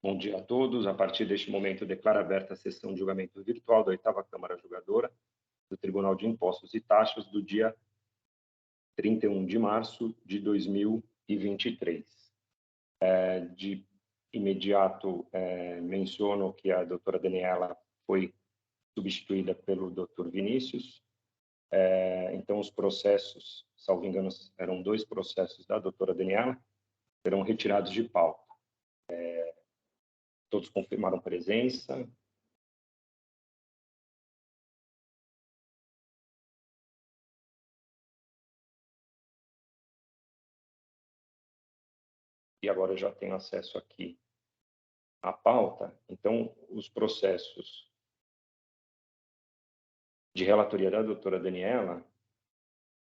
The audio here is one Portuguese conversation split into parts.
Bom dia a todos. A partir deste momento, eu declaro aberta a sessão de julgamento virtual da Oitava Câmara Julgadora do Tribunal de Impostos e Taxas do dia 31 de março de 2023. De imediato, menciono que a doutora Daniela foi substituída pelo doutor Vinícius. Então, os processos, salvo engano, eram 2 processos da doutora Daniela, serão retirados de pauta. Todos confirmaram presença. E agora eu já tenho acesso aqui à pauta. Então, os processos de relatoria da doutora Daniela,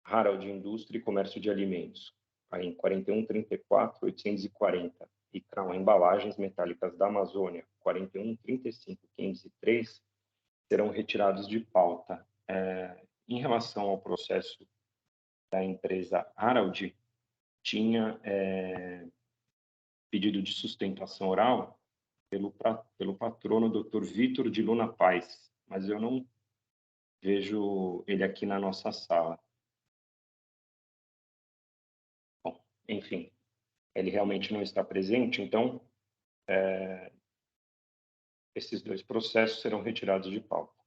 Harald Indústria e Comércio de Alimentos, aí em 41.34.840, e Crown Embalagens Metálicas da Amazônia, 41.35.503, serão retirados de pauta. Em relação ao processo da empresa Harald, tinha pedido de sustentação oral pelo patrono Dr. Vitor de Luna Paz, mas eu não vejo ele aqui na nossa sala. Bom, enfim, ele realmente não está presente, então esses 2 processos serão retirados de pauta.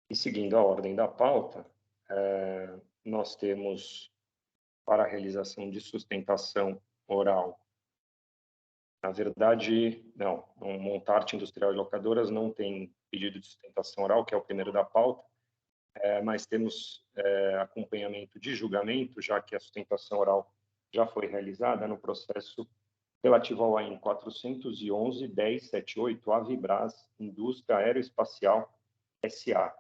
E seguindo a ordem da pauta, nós temos para a realização de sustentação oral. Na verdade, não, Montarte Industrial e Locadoras não tem pedido de sustentação oral, que é o primeiro da pauta, mas temos acompanhamento de julgamento, já que a sustentação oral já foi realizada no processo relativo ao AIN 411.1078, Avibras Indústria Aeroespacial SA.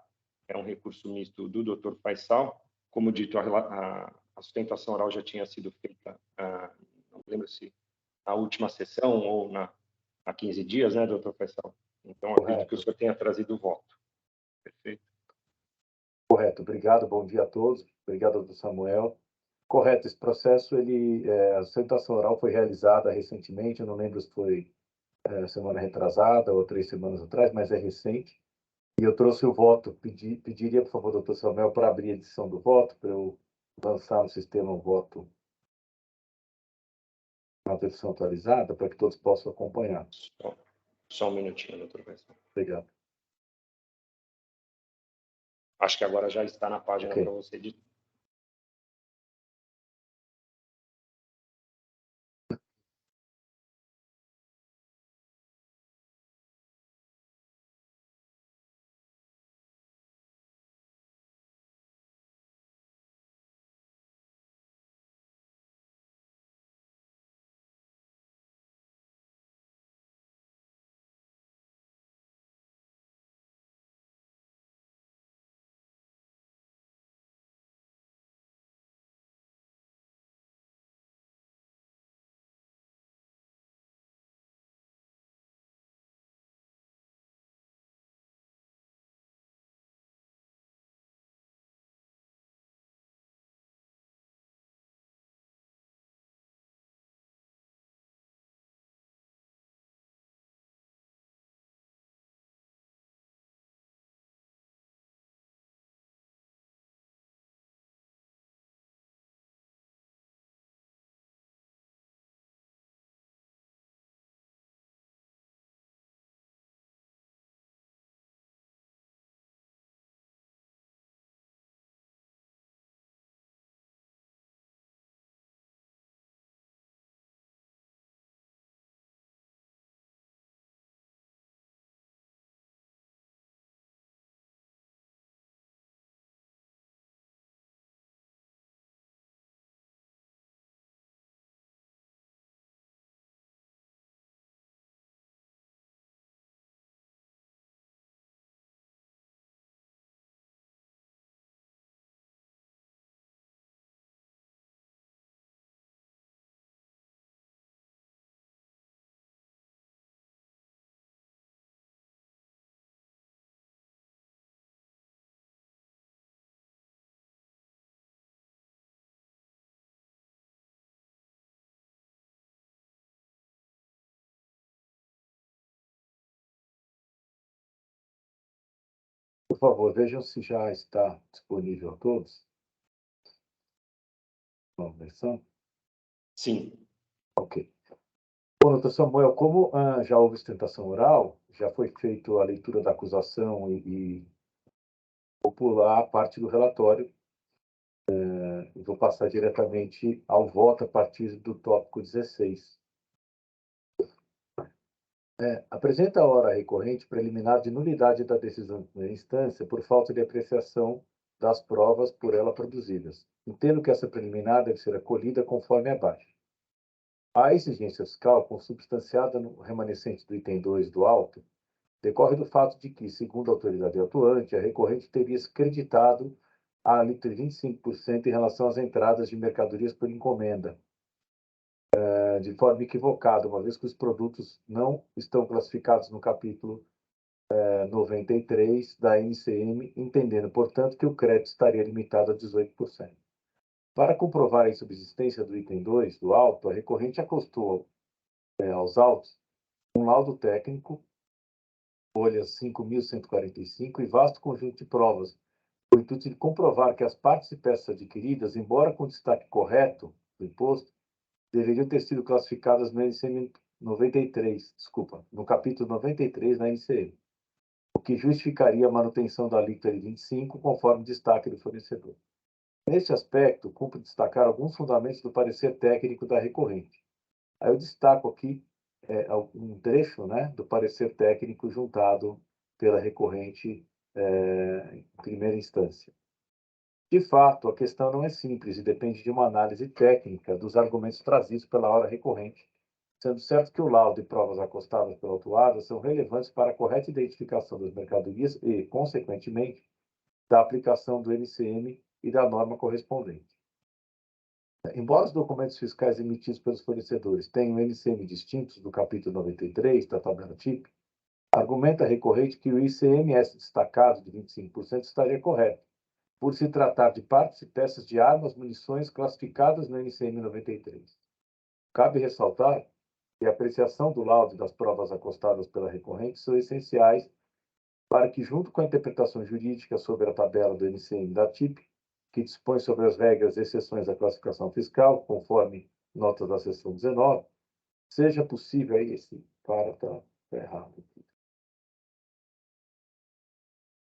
É um recurso misto do Dr. Faisal. Como dito, a sustentação oral já tinha sido feita, não lembro se na última sessão ou há 15 dias, né, Dr. Faisal? Então, acredito que o senhor tenha trazido o voto. Perfeito. Correto, obrigado, bom dia a todos. Obrigado, doutor Samuel. Correto, esse processo, a sustentação oral foi realizada recentemente, eu não lembro se foi semana retrasada ou 3 semanas atrás, mas é recente. E eu trouxe o voto, pediria, por favor, doutor Samuel, para abrir a edição do voto, para eu lançar no sistema o voto, uma versão atualizada, para que todos possam acompanhar. Só um minutinho, doutor Faisal. Obrigado. Acho que agora já está na página Ok. para você editar. Por favor, vejam se já está disponível a todos. Uma versão? Sim. Ok. Bom, doutor Samuel, como já houve sustentação oral, já foi feita a leitura da acusação e vou pular a parte do relatório e vou passar diretamente ao voto a partir do tópico 16. Apresenta a hora recorrente preliminar de nulidade da decisão de primeira instância por falta de apreciação das provas por ela produzidas. Entendo que essa preliminar deve ser acolhida conforme abaixo. A exigência fiscal, consubstanciada no remanescente do item 2 do auto, decorre do fato de que, segundo a autoridade atuante, a recorrente teria se creditado a alíquota de 25% em relação às entradas de mercadorias por encomenda, de forma equivocada, uma vez que os produtos não estão classificados no capítulo 93 da NCM, entendendo, portanto, que o crédito estaria limitado a 18%. Para comprovar a insubsistência do item 2 do auto, a recorrente acostou aos autos um laudo técnico, folhas 5.145, e vasto conjunto de provas, com o intuito de comprovar que as partes e peças adquiridas, embora com destaque correto do imposto, deveriam ter sido classificadas no NCM 93, no capítulo 93 da NCM, o que justificaria a manutenção da alíquota de 25%, conforme destaque do fornecedor. Neste aspecto, cumpre destacar alguns fundamentos do parecer técnico da recorrente. Aí eu destaco aqui um trecho, do parecer técnico juntado pela recorrente em primeira instância. De fato, a questão não é simples e depende de uma análise técnica dos argumentos trazidos pela hora recorrente, sendo certo que o laudo e provas acostadas pela autuada são relevantes para a correta identificação das mercadorias e, consequentemente, da aplicação do NCM e da norma correspondente. Embora os documentos fiscais emitidos pelos fornecedores tenham NCM distintos do capítulo 93 da tabela TIP, argumenta a recorrente que o ICMS destacado de 25% estaria correto, por se tratar de partes e peças de armas, munições classificadas no NCM 93. Cabe ressaltar que a apreciação do laudo e das provas acostadas pela recorrente são essenciais para que, junto com a interpretação jurídica sobre a tabela do NCM da TIP, que dispõe sobre as regras e exceções da classificação fiscal, conforme nota da seção 19, seja possível, aí esse cara está errado,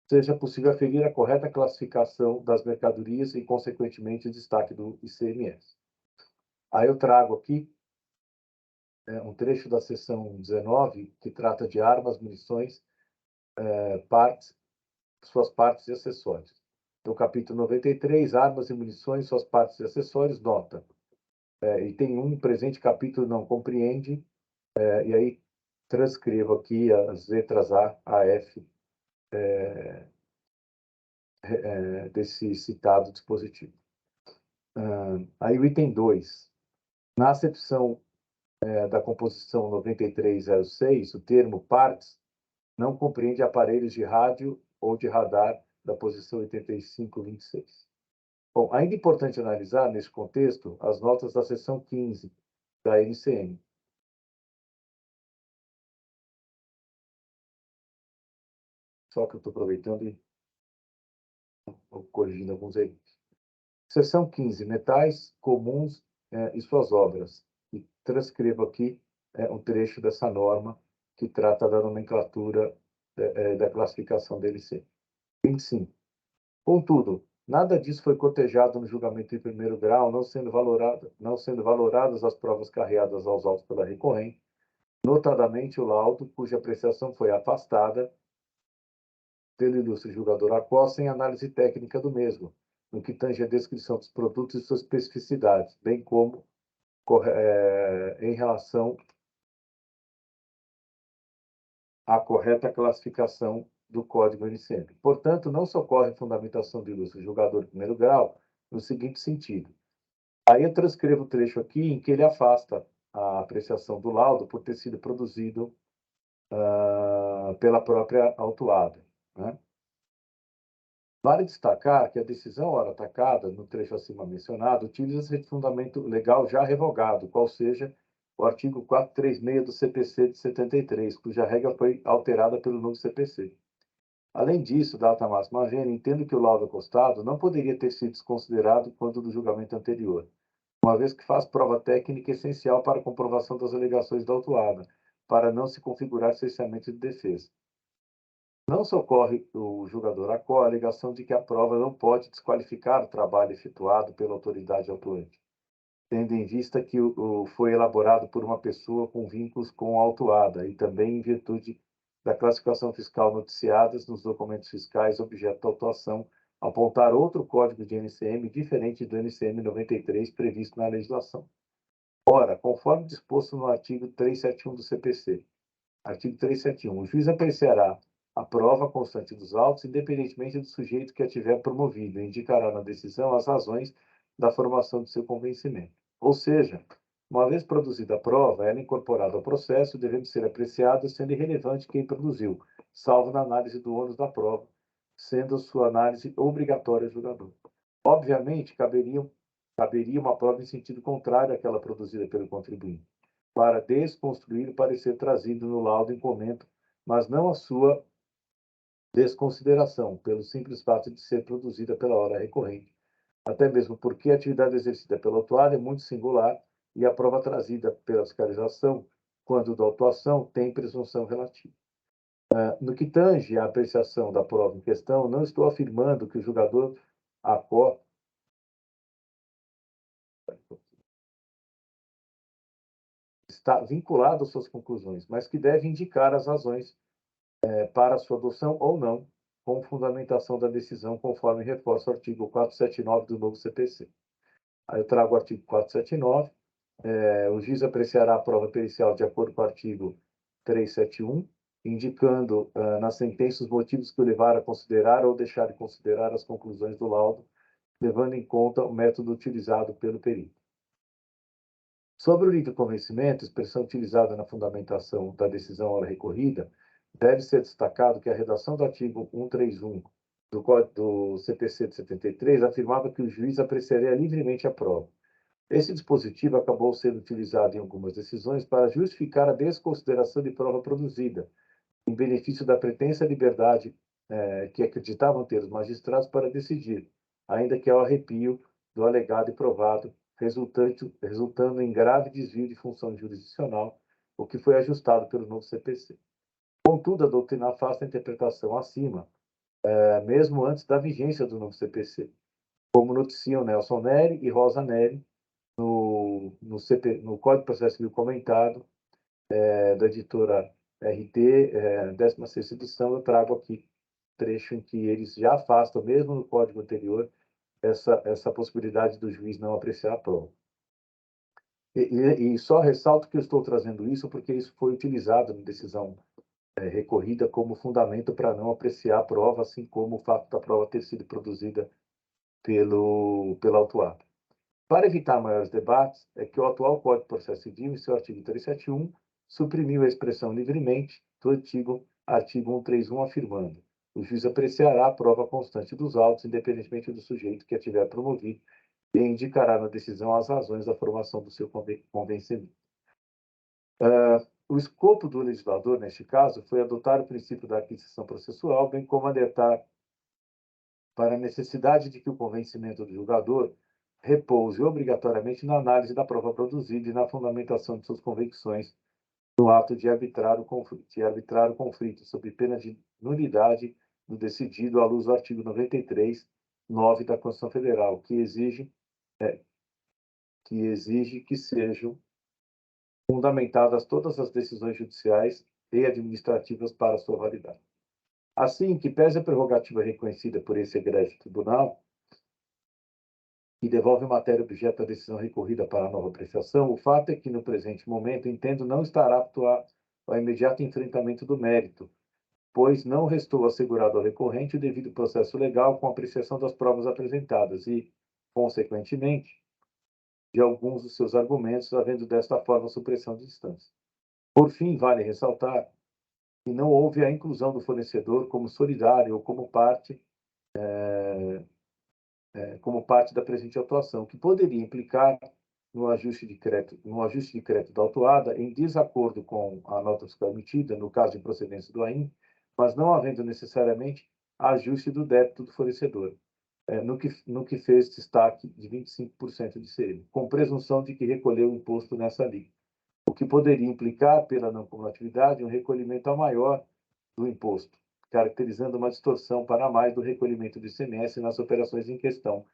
seja possível aferir a correta classificação das mercadorias e, consequentemente, o destaque do ICMS. Aí eu trago aqui um trecho da seção 19, que trata de armas, munições, suas partes e acessórios. No capítulo 93, armas e munições, suas partes e acessórios, nota. Item 1, presente capítulo não compreende, e aí transcrevo aqui as letras A F desse citado dispositivo. Aí o item 2. Na acepção da composição 9306, o termo partes não compreende aparelhos de rádio ou de radar da posição 8526. Bom, ainda é importante analisar, nesse contexto, as notas da seção 15 da NCM. Só que eu estou aproveitando e corrigindo alguns erros. Seção 15, metais comuns e suas obras. E transcrevo aqui um trecho dessa norma que trata da nomenclatura da classificação DLC. 25. Contudo, nada disso foi cotejado no julgamento em primeiro grau, não sendo valoradas as provas carreadas aos autos pela recorrente, notadamente o laudo, cuja apreciação foi afastada pelo ilustre julgador Acó, sem análise técnica do mesmo, no que tange a descrição dos produtos e suas especificidades, bem como em relação à correta classificação do Código NCM. Portanto, não socorre fundamentação do ilustre julgador de primeiro grau no seguinte sentido. Aí eu transcrevo o trecho aqui em que ele afasta a apreciação do laudo por ter sido produzido pela própria autuada. Vale destacar que a decisão ora atacada, no trecho acima mencionado, utiliza-se de fundamento legal já revogado, qual seja o artigo 436 do CPC de 73, cuja regra foi alterada pelo novo CPC. Além disso, data máxima havendo, entendo que o laudo acostado não poderia ter sido desconsiderado quanto do julgamento anterior, uma vez que faz prova técnica essencial para a comprovação das alegações da autuada, para não se configurar cerceamento de defesa. Não socorre o julgador a alegação de que a prova não pode desqualificar o trabalho efetuado pela autoridade autuante, tendo em vista que foi elaborado por uma pessoa com vínculos com a autuada e também em virtude da classificação fiscal noticiadas nos documentos fiscais objeto da autuação, apontar outro código de NCM diferente do NCM 93 previsto na legislação. Ora, conforme disposto no artigo 371 do CPC, artigo 371, o juiz apreciará a prova constante dos autos, independentemente do sujeito que a tiver promovido, e indicará na decisão as razões da formação de seu convencimento. Ou seja, uma vez produzida a prova, ela é incorporada ao processo, devendo ser apreciada, sendo irrelevante quem produziu, salvo na análise do ônus da prova, sendo sua análise obrigatória ao julgador. Obviamente, caberia uma prova em sentido contrário àquela produzida pelo contribuinte, para desconstruir o parecer trazido no laudo em comento, mas não a sua desconsideração, pelo simples fato de ser produzida pela hora recorrente, até mesmo porque a atividade exercida pelo autuado é muito singular e a prova trazida pela fiscalização, quando da autuação, tem presunção relativa. No que tange à apreciação da prova em questão, não estou afirmando que o julgador está vinculado às suas conclusões, mas que deve indicar as razões para sua adoção ou não, com fundamentação da decisão, conforme reforça o artigo 479 do novo CPC. Aí eu trago o artigo 479, o juiz apreciará a prova pericial de acordo com o artigo 371, indicando na sentença os motivos que o levaram a considerar ou deixar de considerar as conclusões do laudo, levando em conta o método utilizado pelo perito. Sobre o livre convencimento, expressão utilizada na fundamentação da decisão oral recorrida, deve ser destacado que a redação do artigo 131 do CPC de 73 afirmava que o juiz apreciaria livremente a prova. Esse dispositivo acabou sendo utilizado em algumas decisões para justificar a desconsideração de prova produzida, em benefício da pretensa liberdade que acreditavam ter os magistrados para decidir, ainda que ao arrepio do alegado e provado, resultando em grave desvio de função jurisdicional, o que foi ajustado pelo novo CPC. Contudo, a doutrina afasta a interpretação acima, mesmo antes da vigência do novo CPC, como noticiam Nelson Neri e Rosa Neri no Código de Processo Civil comentado, da editora RT, 16ª edição. Eu trago aqui trecho em que eles já afastam, mesmo no código anterior, essa possibilidade do juiz não apreciar a prova. E só ressalto que eu estou trazendo isso porque isso foi utilizado na decisão recorrida como fundamento para não apreciar a prova, assim como o fato da prova ter sido produzida pela autuada. Para evitar maiores debates, é que o atual Código de Processo Civil, em seu artigo 371, suprimiu a expressão livremente do antigo artigo 131, afirmando: o juiz apreciará a prova constante dos autos, independentemente do sujeito que a tiver promovido, e indicará na decisão as razões da formação do seu convencimento. O escopo do legislador, neste caso, foi adotar o princípio da aquisição processual, bem como alertar para a necessidade de que o convencimento do julgador repouse obrigatoriamente na análise da prova produzida e na fundamentação de suas convicções no ato de arbitrar o conflito, sob pena de nulidade do decidido à luz do artigo 93, 9 da Constituição Federal, que exige que sejam fundamentadas todas as decisões judiciais e administrativas para sua validade. Assim, que pese a prerrogativa reconhecida por esse egrégio tribunal, que devolve matéria objeto da decisão recorrida para a nova apreciação, o fato é que, no presente momento, entendo não estar apto ao imediato enfrentamento do mérito, pois não restou assegurado ao recorrente o devido processo legal com a apreciação das provas apresentadas e, consequentemente, de alguns dos seus argumentos, havendo desta forma supressão de instância. Por fim, vale ressaltar que não houve a inclusão do fornecedor como solidário ou como parte da presente autuação, que poderia implicar no ajuste de crédito da autuada em desacordo com a nota fiscal emitida, no caso de improcedência do AIM, mas não havendo necessariamente ajuste do débito do fornecedor, no que fez destaque de 25% de CM, com presunção de que recolheu o imposto nessa alíquota, o que poderia implicar, pela não cumulatividade, um recolhimento maior do imposto, caracterizando uma distorção para mais do recolhimento do ICMS nas operações em questão,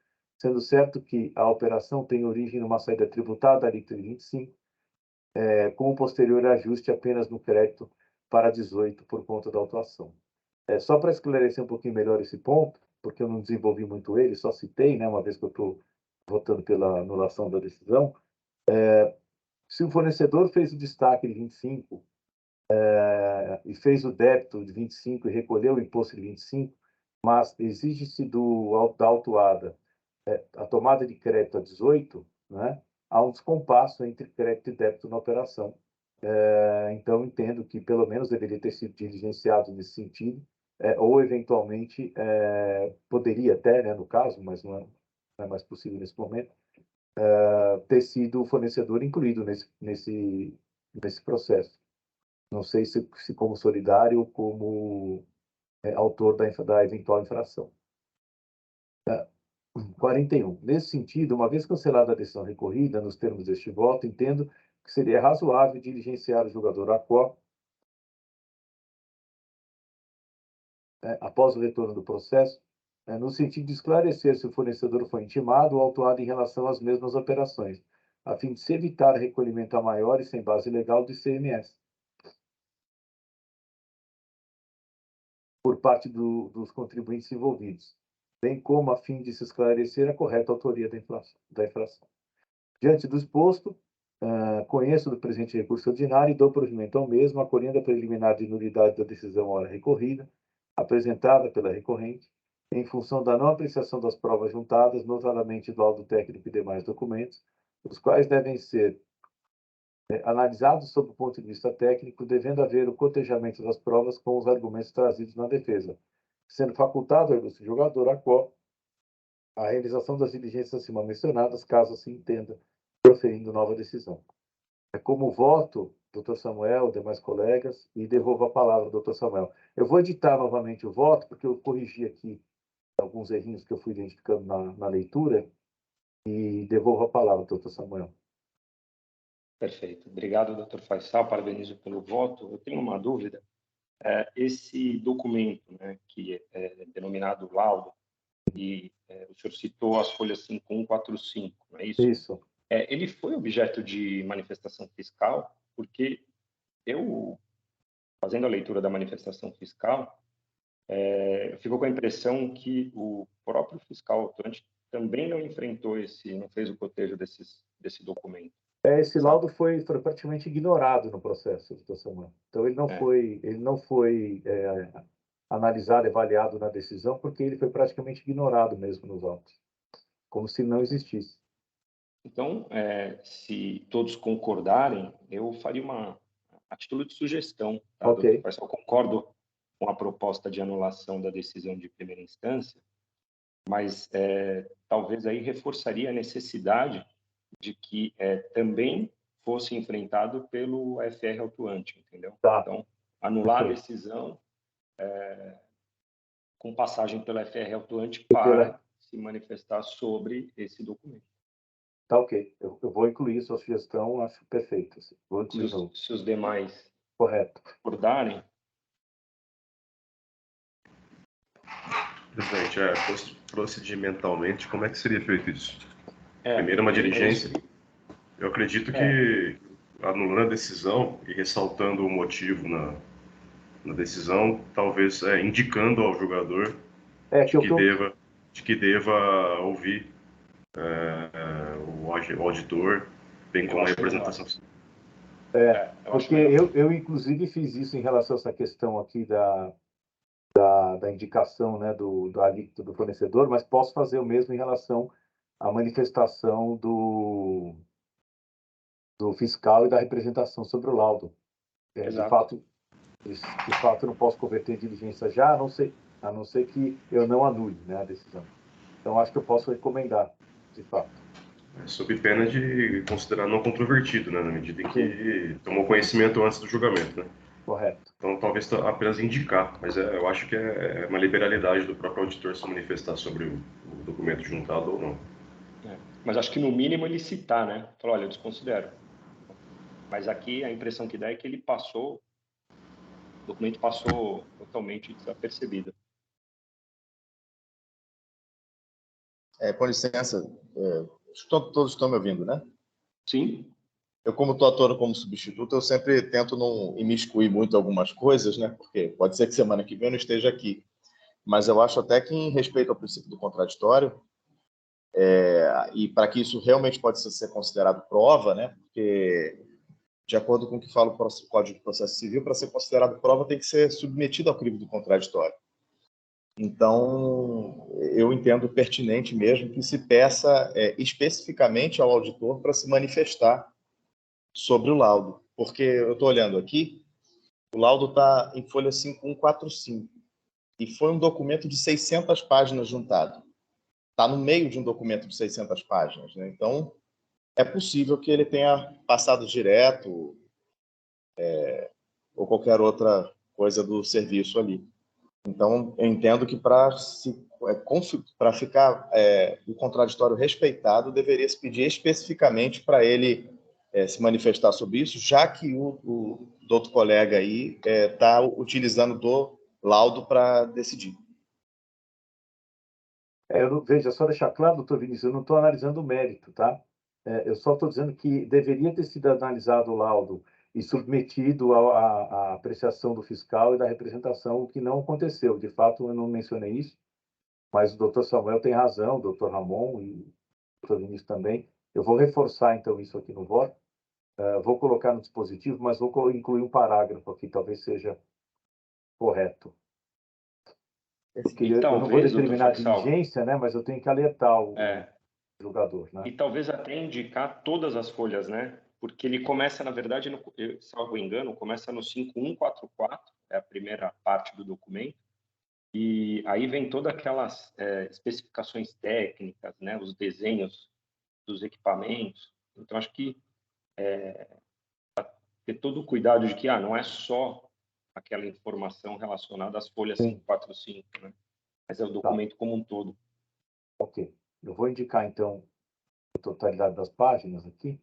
sendo certo que a operação tem origem numa saída tributária da alíquota de 25%, com o posterior ajuste apenas no crédito para 18% por conta da autuação. Só para esclarecer um pouquinho melhor esse ponto, porque eu não desenvolvi muito ele, só citei, né, uma vez que eu estou votando pela anulação da decisão, se o fornecedor fez o destaque de 25 e fez o débito de 25 e recolheu o imposto de 25, mas exige-se da autuada a tomada de crédito a 18, né, há um descompasso entre crédito e débito na operação. Então, entendo que pelo menos deveria ter sido diligenciado nesse sentido, ou eventualmente poderia até, né, no caso, mas não é mais possível nesse momento, ter sido o fornecedor incluído nesse processo. Não sei se como solidário ou como autor da eventual infração. 41. Nesse sentido, uma vez cancelada a decisão recorrida, nos termos deste voto, entendo que seria razoável diligenciar o julgador ACO, após o retorno do processo, no sentido de esclarecer se o fornecedor foi intimado ou autuado em relação às mesmas operações, a fim de se evitar recolhimento a maior e sem base legal do ICMS por parte dos contribuintes envolvidos, bem como a fim de se esclarecer a correta autoria da infração. Diante do exposto, conheço do presente recurso ordinário e dou provimento ao mesmo, acolhendo a preliminar de nulidade da decisão hora recorrida, apresentada pela recorrente, em função da não apreciação das provas juntadas, notadamente do laudo técnico e demais documentos, os quais devem ser analisados sob o ponto de vista técnico, devendo haver o cotejamento das provas com os argumentos trazidos na defesa, sendo facultado ao ilustre julgador a realização das diligências acima mencionadas, caso assim entenda, proferindo nova decisão. Como voto, doutor Samuel, demais colegas, e devolvo a palavra ao doutor Samuel. Eu vou editar novamente o voto, porque eu corrigi aqui alguns errinhos que eu fui identificando na leitura, e devolvo a palavra ao doutor Samuel. Perfeito. Obrigado, doutor Faisal. Parabenizo pelo voto. Eu tenho uma dúvida. Esse documento, né, que é denominado laudo, e o senhor citou as folhas 5145, não é isso? Isso. Ele foi objeto de manifestação fiscal, porque eu, fazendo a leitura da manifestação fiscal, eu fico com a impressão que o próprio fiscal atuante também não enfrentou não fez o cotejo desse documento. Esse laudo foi praticamente ignorado no processo, doutor Samuel. Então, ele não foi analisado, avaliado na decisão, porque ele foi praticamente ignorado mesmo nos autos, como se não existisse. Então, se todos concordarem, eu faria a título de sugestão, tá, Ok. doutor Faisal? Eu concordo com a proposta de anulação da decisão de primeira instância, mas talvez aí reforçaria a necessidade de que também fosse enfrentado pelo FR autuante, entendeu? Tá. Então, anular a decisão com passagem pelo FR autuante para se manifestar sobre esse documento. Tá, ok. Eu vou incluir sua sugestão, acho perfeito. Assim. Vou incluir se os demais correto. concordarem. Presidente, procedimentalmente, como é que seria feito isso? Primeiro, uma diligência. Eu acredito que, anulando a decisão e ressaltando o motivo na decisão, talvez indicando ao julgador de que deva ouvir o auditor, bem como a representação. Porque eu, inclusive, fiz isso em relação a essa questão aqui da indicação, né, da alíquota do fornecedor, mas posso fazer o mesmo em relação à manifestação do fiscal e da representação sobre o laudo. De fato, eu não posso converter em diligência já, a não ser que eu não anule, né, a decisão. Então, acho que eu posso recomendar, de fato. Sob pena de considerar não controvertido, né, na medida em que tomou conhecimento antes do julgamento, né? Correto. Então, talvez apenas indicar, mas eu acho que é uma liberalidade do próprio auditor se manifestar sobre o documento juntado ou não. Mas acho que no mínimo ele citar, né? Falar, olha, eu desconsidero. Mas aqui a impressão que dá é que ele passou, o documento passou totalmente desapercebido. Com licença, todos estão me ouvindo, né? Sim. Eu, como estou atuando como substituto, eu sempre tento não imiscuir muito algumas coisas, né? Porque pode ser que semana que vem eu não esteja aqui. Mas eu acho até que, em respeito ao princípio do contraditório, e para que isso realmente pode ser considerado prova, né? Porque, de acordo com o que fala o Código de Processo Civil, para ser considerado prova tem que ser submetido ao crivo do contraditório. Então, eu entendo pertinente mesmo que se peça especificamente ao auditor para se manifestar sobre o laudo. Porque eu estou olhando aqui, o laudo está em folha 5145 e foi um documento de 600 páginas juntado. Está no meio de um documento de 600 páginas, né? Então, é possível que ele tenha passado direto ou qualquer outra coisa do serviço ali. Então, eu entendo que para ficar o contraditório respeitado, deveria se pedir especificamente para ele se manifestar sobre isso, já que o doutor colega aí está utilizando do laudo para decidir. Veja, só deixar claro, doutor Vinícius, eu não estou analisando o mérito, tá? Eu só estou dizendo que deveria ter sido analisado o laudo e submetido à apreciação do fiscal e da representação, o que não aconteceu. De fato, eu não mencionei isso, mas o doutor Samuel tem razão, o doutor Ramon e o doutor Vinícius também. Eu vou reforçar, então, isso aqui no voto. Vou colocar no dispositivo, mas vou incluir um parágrafo aqui, talvez seja correto. Porque eu não vou determinar a diligência, né, mas eu tenho que alertar o julgador, né? E talvez até indicar todas as folhas, né? Porque ele começa, na verdade, salvo engano, começa no 5144, é a primeira parte do documento, e aí vem todas aquelas especificações técnicas, né? Os desenhos dos equipamentos. Então, acho que ter todo o cuidado de que não é só aquela informação relacionada às folhas 545, né? Mas é o documento como um todo. Ok. Eu vou indicar, então, a totalidade das páginas aqui.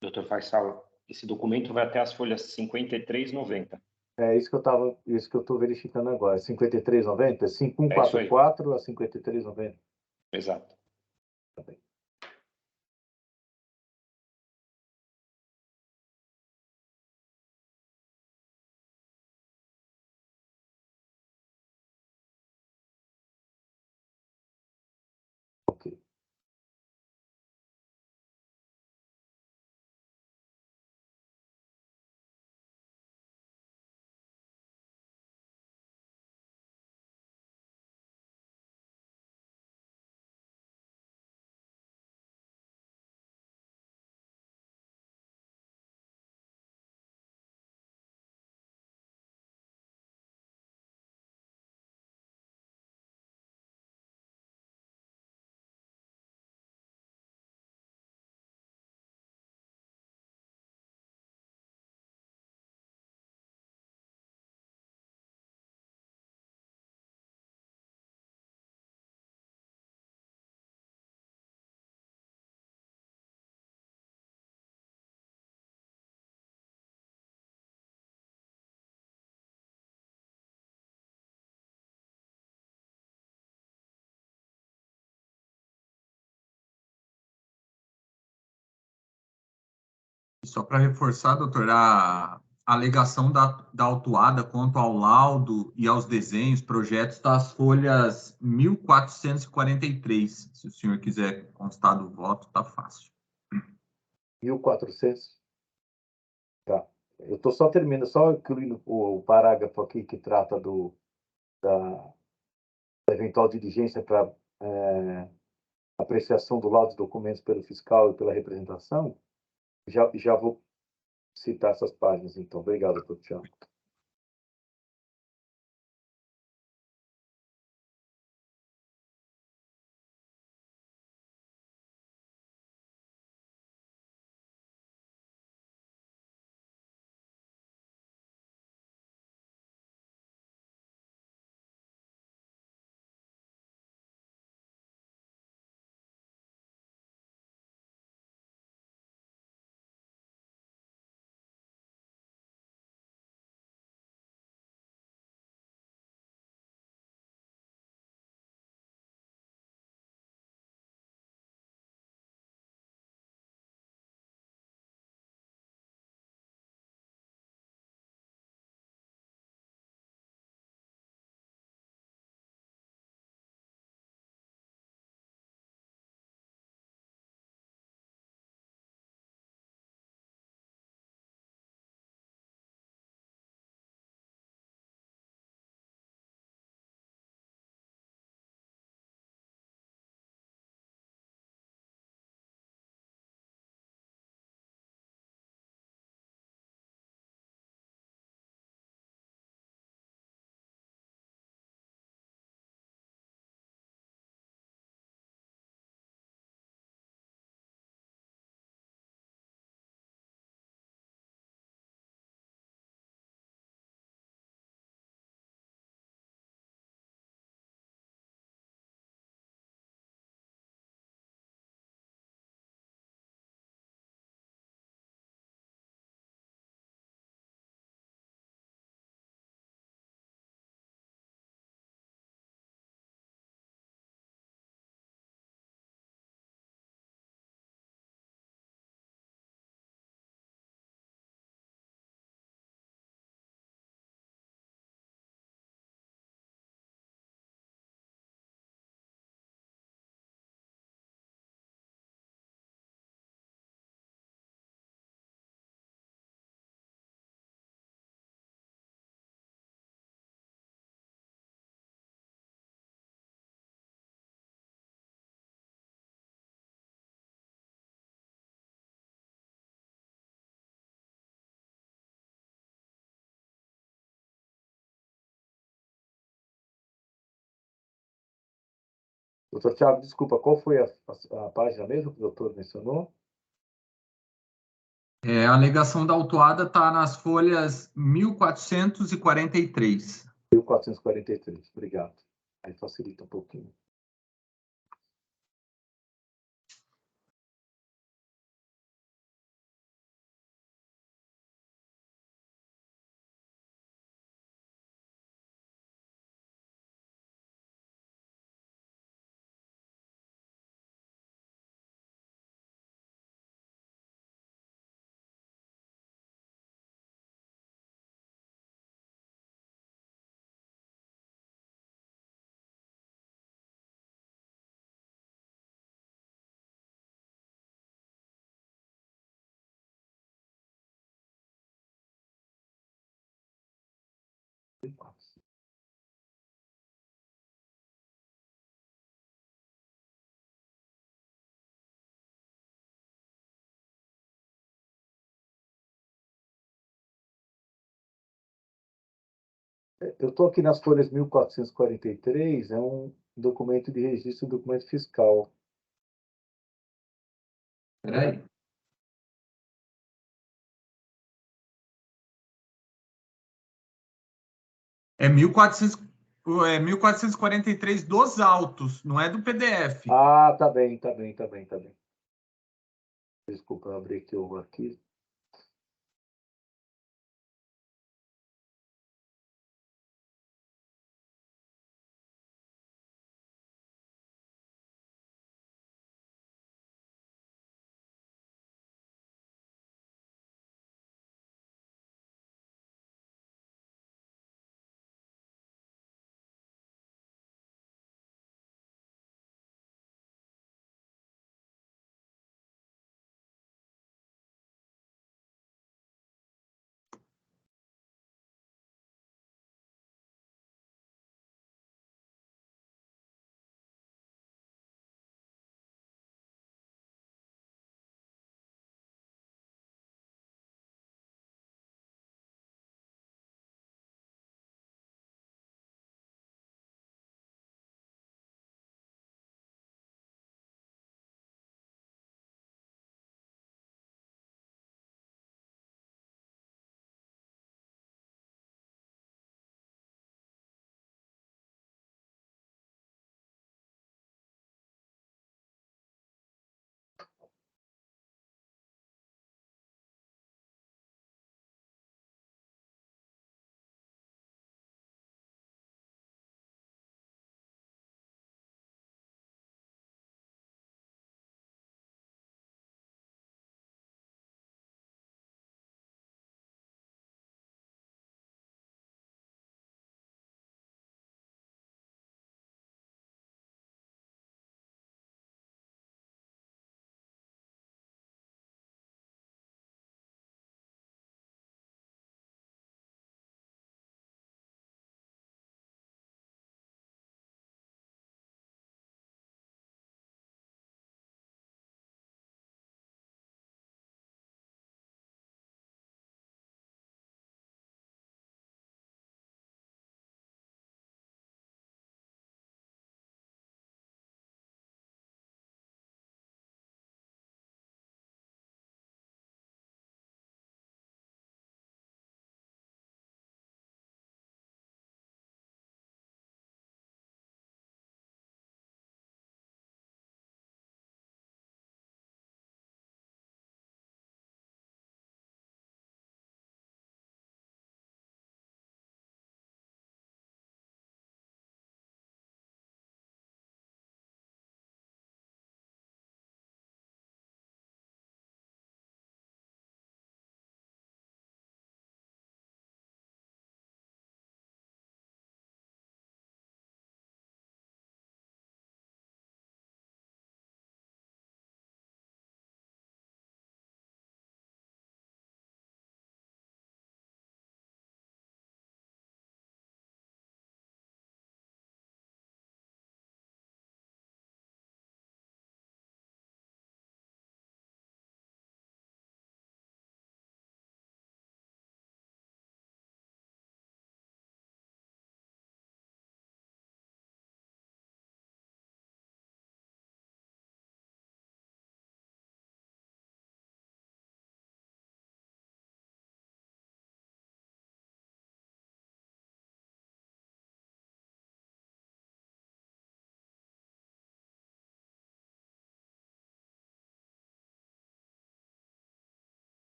Doutor Faisal, esse documento vai até as folhas 53,90. É isso que eu estou verificando agora. 53,90? 5144 a 53,90. Exato. Tá bem. Ok. Só para reforçar, doutor, a alegação da autuada quanto ao laudo e aos desenhos, projetos das folhas 1443. Se o senhor quiser constar do voto, está fácil. 1400? Tá. Eu estou só terminando, só incluindo o parágrafo aqui que trata da eventual diligência para apreciação do laudo dos documentos pelo fiscal e pela representação. Já vou citar essas páginas, então. Obrigado, doutor Tiago. Doutor Tiago, desculpa, qual foi a página mesmo que o doutor mencionou? A alegação da autuada está nas folhas 1443. 1443, obrigado. Aí facilita um pouquinho. Eu estou aqui nas folhas 1443, é um documento de registro, documento fiscal. Espera aí. É 1443 dos autos, não é do PDF. Ah, tá bem, tá bem, tá bem, tá bem. Desculpa, eu abri aqui o arquivo.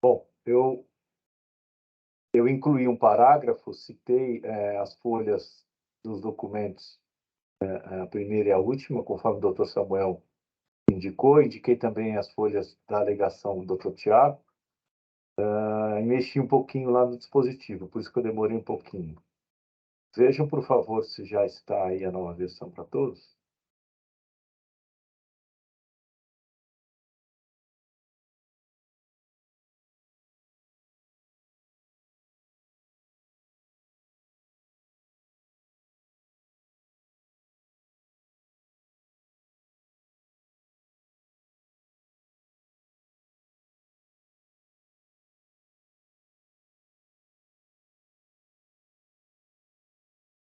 Bom, eu incluí um parágrafo, citei as folhas dos documentos, a primeira e a última, conforme o doutor Samuel indicou, indiquei também as folhas da alegação do doutor Tiago, e mexi um pouquinho lá no dispositivo, por isso que eu demorei um pouquinho. Vejam, por favor, se já está aí a nova versão para todos.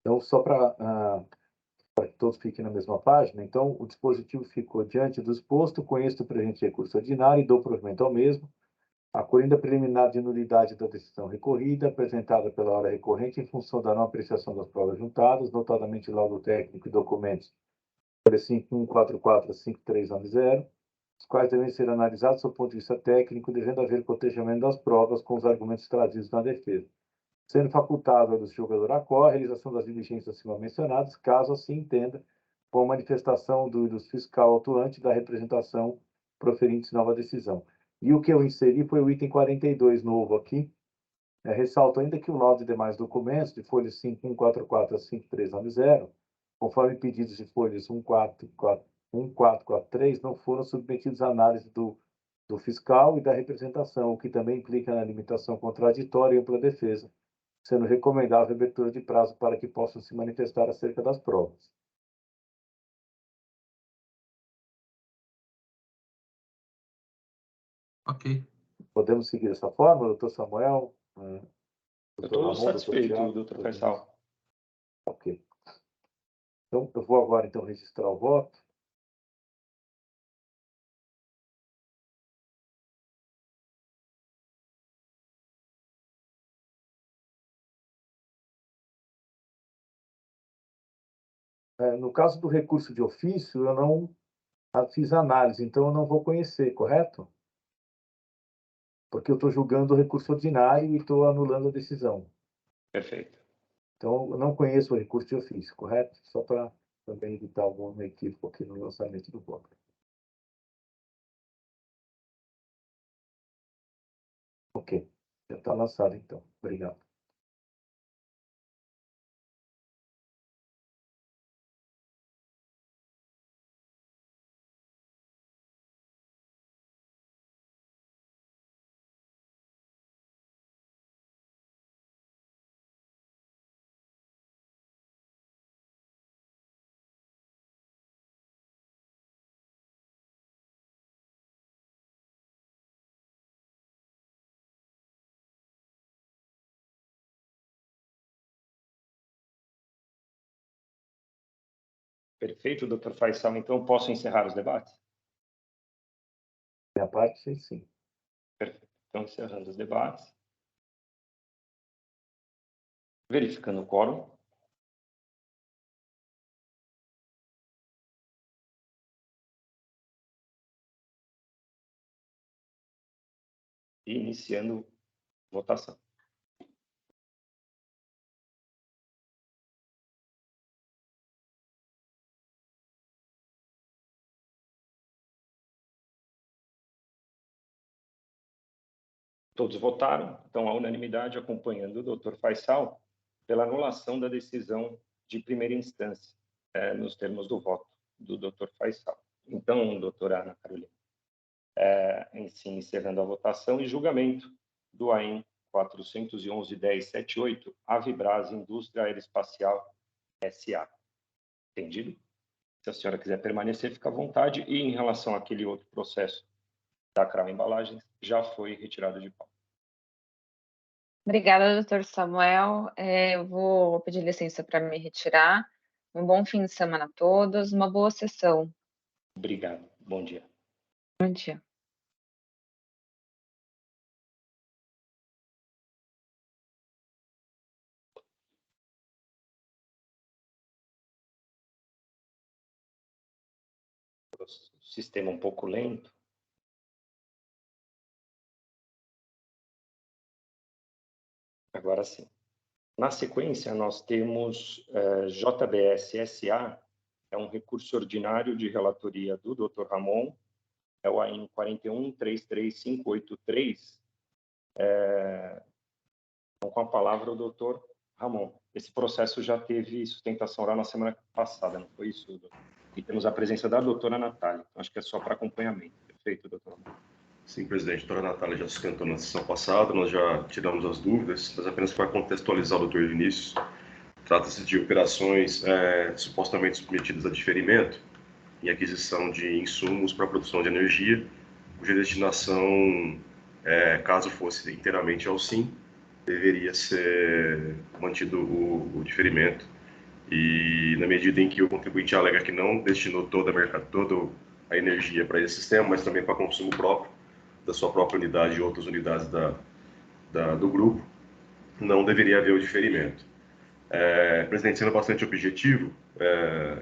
Então, só para que todos fiquem na mesma página, então, o dispositivo ficou diante do exposto, conheço o presente recurso ordinário e dou provimento ao mesmo, acolhendo a preliminar de nulidade da decisão recorrida, apresentada pela hora recorrente em função da não apreciação das provas juntadas, notadamente laudo técnico e documentos 5144 a 5390, os quais devem ser analisados do ponto de vista técnico, devendo haver cotejamento das provas com os argumentos trazidos na defesa, sendo facultável do jogador a qual a realização das diligências acima mencionadas, caso assim entenda, com a manifestação do fiscal autuante da representação proferinte nova decisão. E o que eu inseri foi o item 42 novo aqui. Ressalto ainda que o laudo e demais documentos de folhas 5144 a 5390, conforme pedidos de folhas 1443, não foram submetidos à análise do fiscal e da representação, o que também implica na limitação contraditória e ampla defesa, sendo recomendável a abertura de prazo para que possam se manifestar acerca das provas. Ok. Podemos seguir dessa forma, doutor Samuel? Eu estou satisfeito, doutor Faisal. Ok. Então, eu vou agora, então, registrar o voto. No caso do recurso de ofício, eu não fiz análise, então eu não vou conhecer, correto? Porque eu estou julgando o recurso ordinário e estou anulando a decisão. Perfeito. Então, eu não conheço o recurso de ofício, correto? Só para também evitar algum equívoco aqui no lançamento do voto. Ok, já está lançado, então. Obrigado. Perfeito, doutor Faisal. Então, posso encerrar os debates? Minha parte, sim. Perfeito. Então, encerrando os debates. Verificando o quórum. E iniciando votação. Todos votaram, então a unanimidade acompanhando o doutor Faisal pela anulação da decisão de primeira instância, nos termos do voto do doutor Faisal. Então, doutora Ana Carolina, encerrando a votação e julgamento do AIM 411.1078, Avibras Indústria Aeroespacial S.A. Entendido? Se a senhora quiser permanecer, fica à vontade. E em relação àquele outro processo da CRAU Embalagens, já foi retirado de pauta. Obrigada, doutor Samuel. Eu vou pedir licença para me retirar. Um bom fim de semana a todos, uma boa sessão. Obrigado. Bom dia. Bom dia. Sistema um pouco lento. Agora sim. Na sequência, nós temos JBS SA, é um recurso ordinário de relatoria do Dr. Ramon, é o AIN 4133583, com a palavra o Dr. Ramon. Esse processo já teve sustentação oral na semana passada, não foi isso, doutor? E temos a presença da doutora Natália, acho que é só para acompanhamento. Perfeito, doutor Ramon. Sim, presidente. A doutora Natália já sustentou na sessão passada, nós já tiramos as dúvidas, mas apenas para contextualizar o doutor Vinícius, trata-se de operações supostamente submetidas a diferimento e aquisição de insumos para a produção de energia, cuja destinação, caso fosse inteiramente ao SIM, deveria ser mantido o diferimento E na medida em que o contribuinte alega que não destinou toda a energia para esse sistema, mas também para consumo próprio, da sua própria unidade e outras unidades do grupo, não deveria haver o diferimento. Presidente, sendo bastante objetivo,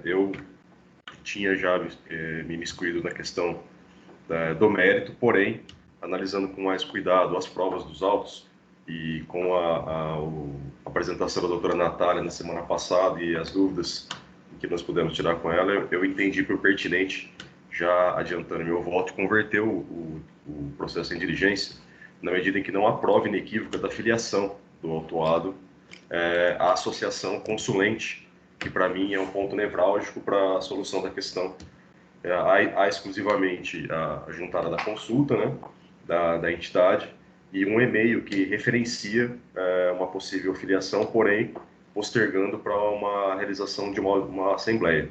eu tinha já me imiscuído na questão do mérito, porém, analisando com mais cuidado as provas dos autos e com a apresentação da doutora Natália na semana passada e as dúvidas que nós pudemos tirar com ela, eu entendi por pertinente, já adiantando meu voto, converter o processo em diligência, na medida em que não há prova inequívoca da filiação do autuado à associação consulente, que para mim é um ponto nevrálgico para a solução da questão. Há exclusivamente a juntada da consulta, né, da entidade, e um e-mail que referencia uma possível filiação, porém postergando para uma realização de uma assembleia.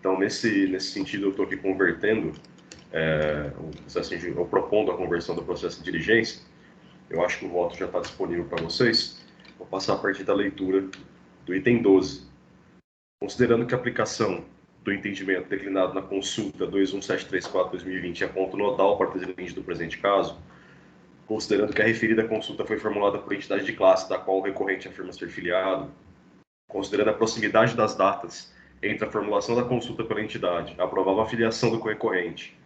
Então, nesse sentido, eu estou aqui convertendo, ou propondo a conversão do processo de diligência. Eu acho que o voto já está disponível para vocês. Vou passar a partir da leitura do item 12. Considerando que a aplicação do entendimento declinado na consulta 21734/2020 é ponto nodal para o presidente do presente caso, considerando que a referida consulta foi formulada por entidade de classe da qual o recorrente afirma ser filiado, considerando a proximidade das datas entre a formulação da consulta pela entidade, a provável afiliação do recorrente,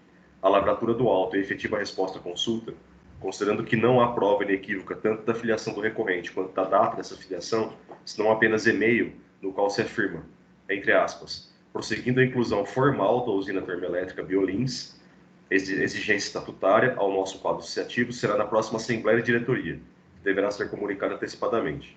a lavratura do auto e a efetiva resposta à consulta, considerando que não há prova inequívoca tanto da filiação do recorrente quanto da data dessa filiação, senão apenas e-mail no qual se afirma, entre aspas, prosseguindo a inclusão formal da usina termoelétrica Biolins, exigência estatutária ao nosso quadro associativo, será na próxima Assembleia de Diretoria, que deverá ser comunicada antecipadamente.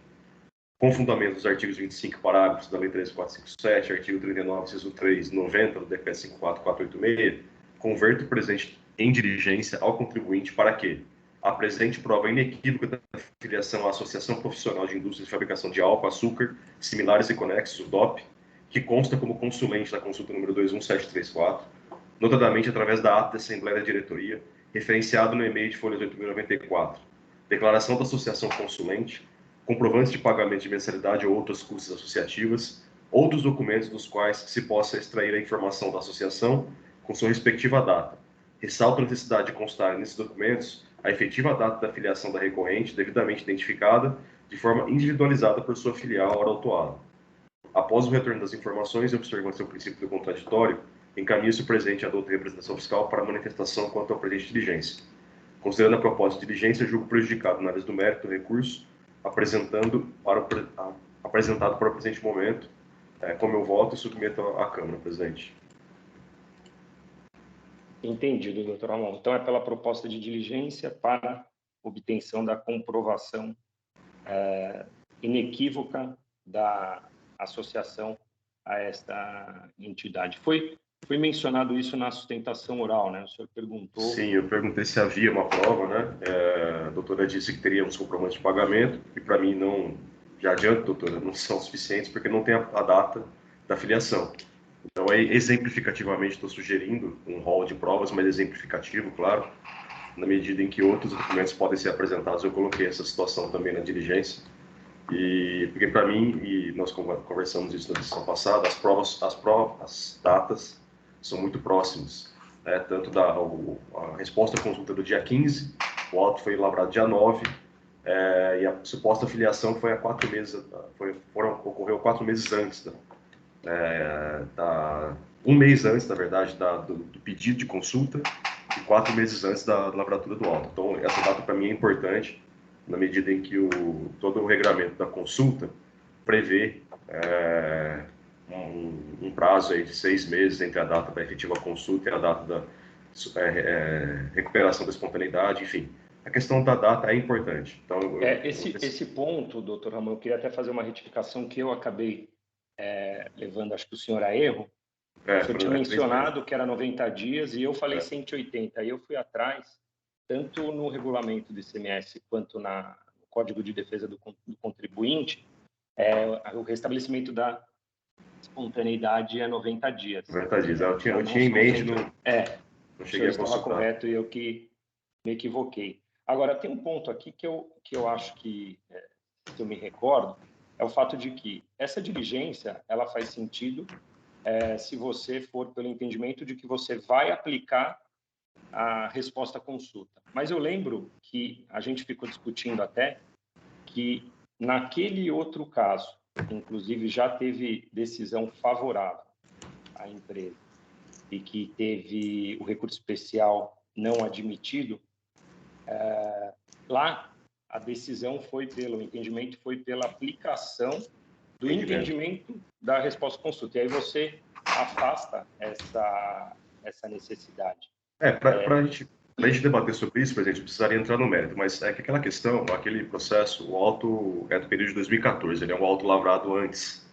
Com fundamento dos artigos 25 parágrafos da Lei 13.457, artigo 39, inciso 3, 90 do Decreto 54486, converto o presente em diligência ao contribuinte para que apresente prova inequívoca da filiação à Associação Profissional de Indústria de Fabricação de Álcool, Açúcar, Similares e Conexos, o DOP, que consta como consulente da consulta número 21734, notadamente através da ata da Assembleia da Diretoria, referenciado no e-mail de folhas 8.094, declaração da associação consulente, comprovantes de pagamento de mensalidade ou outras custas associativas, outros documentos dos quais se possa extrair a informação da associação com sua respectiva data. Ressalto a necessidade de constar nesses documentos a efetiva data da filiação da recorrente, devidamente identificada, de forma individualizada por sua filial à hora autuada. Após o retorno das informações e observância ao princípio do contraditório, encaminha-se o presente à douta representação fiscal para manifestação quanto ao presente de diligência. Considerando a proposta de diligência, julgo prejudicado na análise do mérito do recurso, apresentado para o presente momento, com meu voto, e submeto à Câmara, presidente. Entendido, doutor Ramon. Então, é pela proposta de diligência para obtenção da comprovação inequívoca da associação a esta entidade. Foi mencionado isso na sustentação oral, né? O senhor perguntou... Sim, eu perguntei se havia uma prova, né? A doutora disse que teríamos comprovantes de pagamento, e para mim não... Já adianto, doutora, não são suficientes, porque não tem a data da filiação. Então, aí, exemplificativamente, estou sugerindo um rol de provas, mas exemplificativo, claro, na medida em que outros documentos podem ser apresentados. Eu coloquei essa situação também na diligência, porque para mim, e nós conversamos isso na sessão passada, as datas são muito próximas, né? Tanto a resposta à consulta do dia 15, o auto foi lavrado dia 9, e a suposta filiação foi há 4 meses, ocorreu 4 meses antes, um mês antes, na verdade, do pedido de consulta e 4 meses antes da lavratura do auto. Então, essa data para mim é importante, na medida em que todo o regramento da consulta prevê um prazo aí de 6 meses entre a data da efetiva consulta e a data da recuperação da espontaneidade, enfim. A questão da data é importante. Então, esse ponto, doutor Ramon, eu queria até fazer uma retificação que eu acabei levando, acho que o senhor a erro. O senhor tinha mencionado que era 90 dias e eu falei 180. Aí eu fui atrás, tanto no regulamento do ICMS quanto no Código de Defesa do Contribuinte, o restabelecimento da espontaneidade é 90 dias. 90 dias. Eu tinha em mente, não cheguei a consultar. Estava correto e eu que me equivoquei. Agora, tem um ponto aqui que eu acho que, se eu me recordo, é o fato de que essa diligência ela faz sentido se você for pelo entendimento de que você vai aplicar a resposta à consulta. Mas eu lembro que a gente ficou discutindo até que naquele outro caso, inclusive já teve decisão favorável à empresa e que teve o recurso especial não admitido, lá a decisão foi o entendimento foi pela aplicação do entendimento da resposta à consulta. E aí você afasta essa necessidade. Para a gente debater sobre isso, presidente, precisaria entrar no mérito, mas é que aquela questão, aquele processo, o auto é do período de 2014, ele é um auto lavrado antes.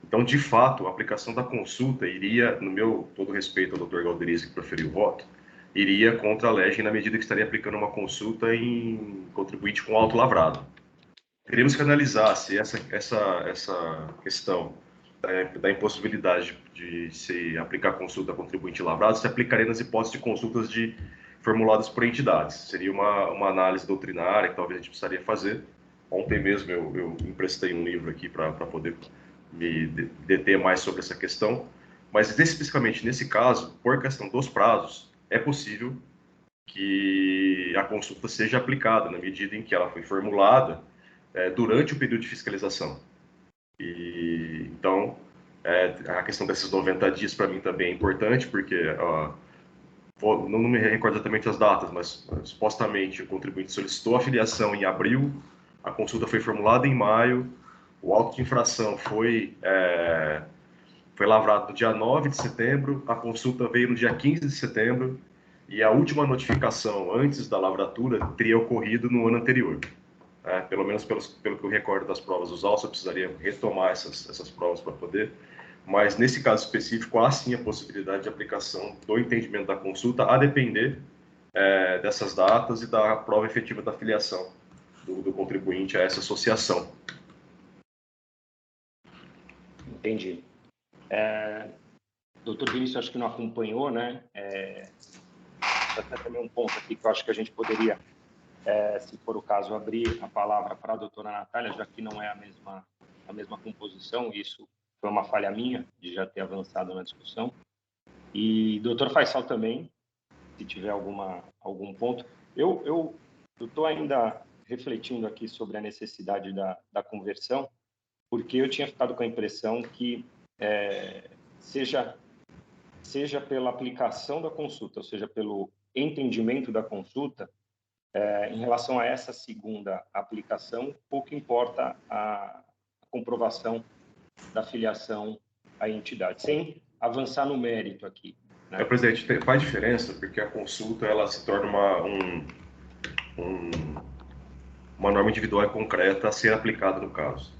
Então, de fato, a aplicação da consulta iria, no meu todo respeito ao doutor Galderizi, que proferiu o voto, iria contra a legem na medida que estaria aplicando uma consulta em contribuinte com auto lavrado. Teríamos que analisar se essa questão da impossibilidade de se aplicar consulta a contribuinte lavrado se aplicaria nas hipóteses de consultas formuladas por entidades. Seria uma análise doutrinária que talvez a gente precisaria fazer. Ontem mesmo eu emprestei um livro aqui para poder me deter mais sobre essa questão, mas especificamente nesse caso, por questão dos prazos, é possível que a consulta seja aplicada na medida em que ela foi formulada durante o período de fiscalização. E então, a questão desses 90 dias para mim também é importante, porque não me recordo exatamente as datas, mas supostamente o contribuinte solicitou a filiação em abril, a consulta foi formulada em maio, o auto de infração foi lavrado no dia 9 de setembro, a consulta veio no dia 15 de setembro, e a última notificação antes da lavratura teria ocorrido no ano anterior. Pelo menos pelo que eu recordo das provas dos autos, eu precisaria retomar essas provas para poder. Mas nesse caso específico, há sim a possibilidade de aplicação do entendimento da consulta, a depender dessas datas e da prova efetiva da filiação do contribuinte a essa associação. Entendi. Doutor Vinícius, acho que não acompanhou, né? Até também um ponto aqui que eu acho que a gente poderia, se for o caso, abrir a palavra para a doutora Natália, já que não é a mesma composição, isso foi uma falha minha de já ter avançado na discussão. E doutor Faisal também, se tiver algum ponto. Eu estou ainda refletindo aqui sobre a necessidade da conversão, porque eu tinha ficado com a impressão que seja pela aplicação da consulta, ou seja, pelo entendimento da consulta, em relação a essa segunda aplicação, pouco importa a comprovação da filiação à entidade, sem avançar no mérito aqui. Né? Presidente, faz diferença, porque a consulta ela se torna uma norma individual e concreta a ser aplicada no caso.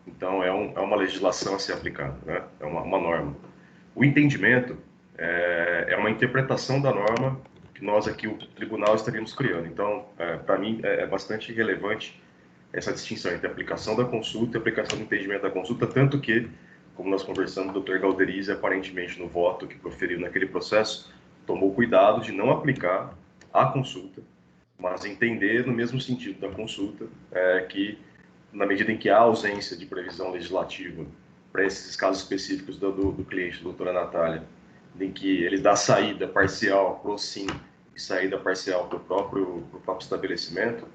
Então, é uma legislação a ser aplicada, né? É uma norma. O entendimento é uma interpretação da norma que nós aqui, o tribunal, estaríamos criando. Então, para mim, é bastante relevante essa distinção entre a aplicação da consulta e a aplicação do entendimento da consulta, tanto que, como nós conversamos, o doutor Galderizi, aparentemente, no voto que proferiu naquele processo, tomou cuidado de não aplicar a consulta, mas entender no mesmo sentido da consulta, que na medida em que há ausência de previsão legislativa para esses casos específicos do cliente, doutora Natália, em que ele dá saída parcial para o SIM e saída parcial para o próprio estabelecimento,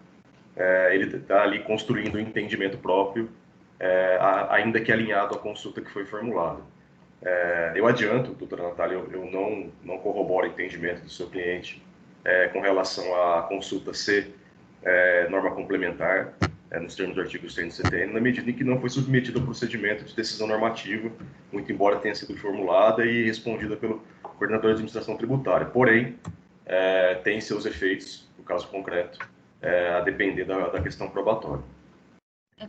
ele está ali construindo um entendimento próprio, ainda que alinhado à consulta que foi formulada. Eu adianto, doutora Natália, eu não corroboro o entendimento do seu cliente com relação à consulta ser norma complementar, nos termos do artigo 100 do CTN, na medida em que não foi submetida ao procedimento de decisão normativa, muito embora tenha sido formulada e respondida pelo coordenador de administração tributária. Porém, tem seus efeitos, no caso concreto, a depender da questão probatória.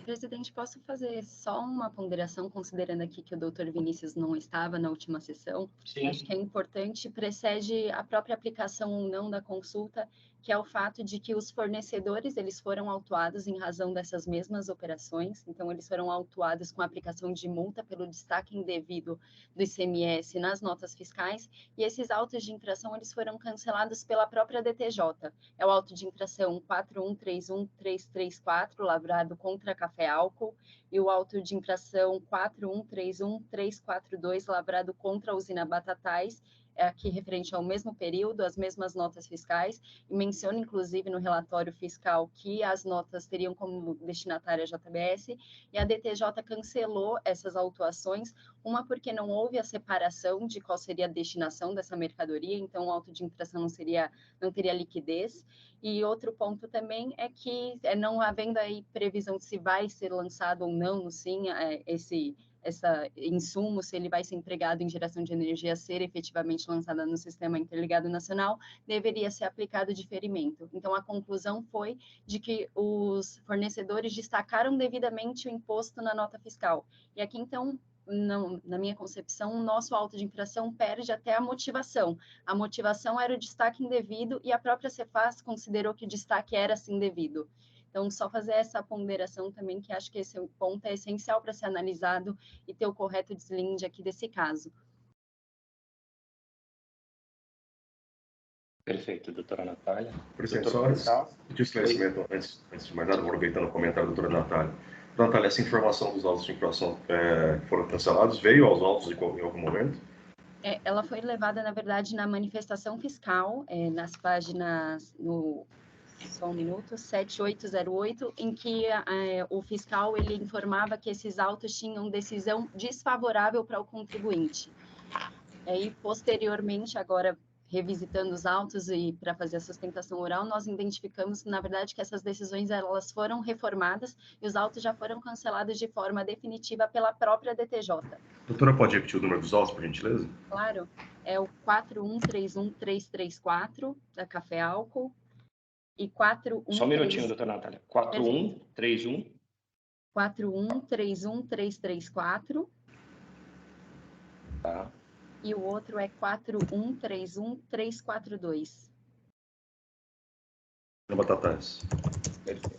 Presidente, posso fazer só uma ponderação, considerando aqui que o doutor Vinícius não estava na última sessão? Sim. Acho que é importante, precede a própria aplicação ou não da consulta, que é o fato de que os fornecedores eles foram autuados em razão dessas mesmas operações, então eles foram autuados com a aplicação de multa pelo destaque indevido do ICMS nas notas fiscais, e esses autos de infração eles foram cancelados pela própria DTJ. É o auto de infração 4131334, lavrado contra Café Álcool, e o auto de infração 4131342, lavrado contra a usina Batatais, aqui referente ao mesmo período, as mesmas notas fiscais, e menciona, inclusive, no relatório fiscal que as notas teriam como destinatária a JBS, e a DTJ cancelou essas autuações, uma porque não houve a separação de qual seria a destinação dessa mercadoria, então o auto de infração não teria liquidez, e outro ponto também é que, não havendo aí previsão de se vai ser lançado ou não no SIM, esse insumo, se ele vai ser empregado em geração de energia, ser efetivamente lançada no Sistema Interligado Nacional, deveria ser aplicado diferimento. Então, a conclusão foi de que os fornecedores destacaram devidamente o imposto na nota fiscal. E aqui, então, não, na minha concepção, o nosso auto de infração perde até a motivação. A motivação era o destaque indevido e a própria Cefaz considerou que o destaque era sim devido. Então, só fazer essa ponderação também, que acho que esse ponto é essencial para ser analisado e ter o correto deslinde aqui desse caso. Perfeito, doutora Natália. Presidente, só de esclarecimento, antes de mais nada, aproveitando o comentário da doutora Natália. Natália, essa informação dos autos de infração foram cancelados, veio aos autos em algum momento? Ela foi levada, na verdade, na manifestação fiscal, nas páginas, só um minuto, 7808, em que o fiscal ele informava que esses autos tinham decisão desfavorável para o contribuinte. E, posteriormente, agora, revisitando os autos e para fazer a sustentação oral, nós identificamos, na verdade, que essas decisões elas foram reformadas e os autos já foram cancelados de forma definitiva pela própria DTJ. Doutora, pode repetir o número dos autos, por gentileza? Claro, é o 4131334, da Café Álcool, e 413... Só um minutinho, doutora Natália. 4131334. 4131334. Tá. E o outro é 4131342. Batatais. Perfeito.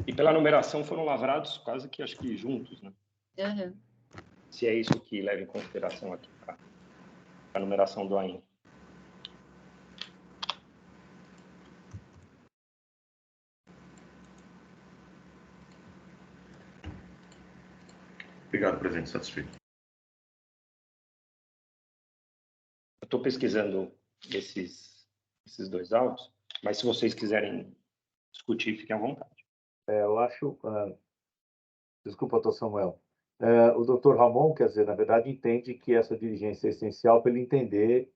E pela numeração foram lavrados quase que, acho que juntos, né? Uhum. Se é isso que leva em consideração aqui, tá? A numeração do AIN. Obrigado, presidente. Satisfeito. Eu estou pesquisando esses dois autos, mas se vocês quiserem discutir, fiquem à vontade. Eu acho... Desculpa, doutor Samuel. O doutor Ramon, quer dizer, na verdade, entende que essa diligência é essencial para ele entender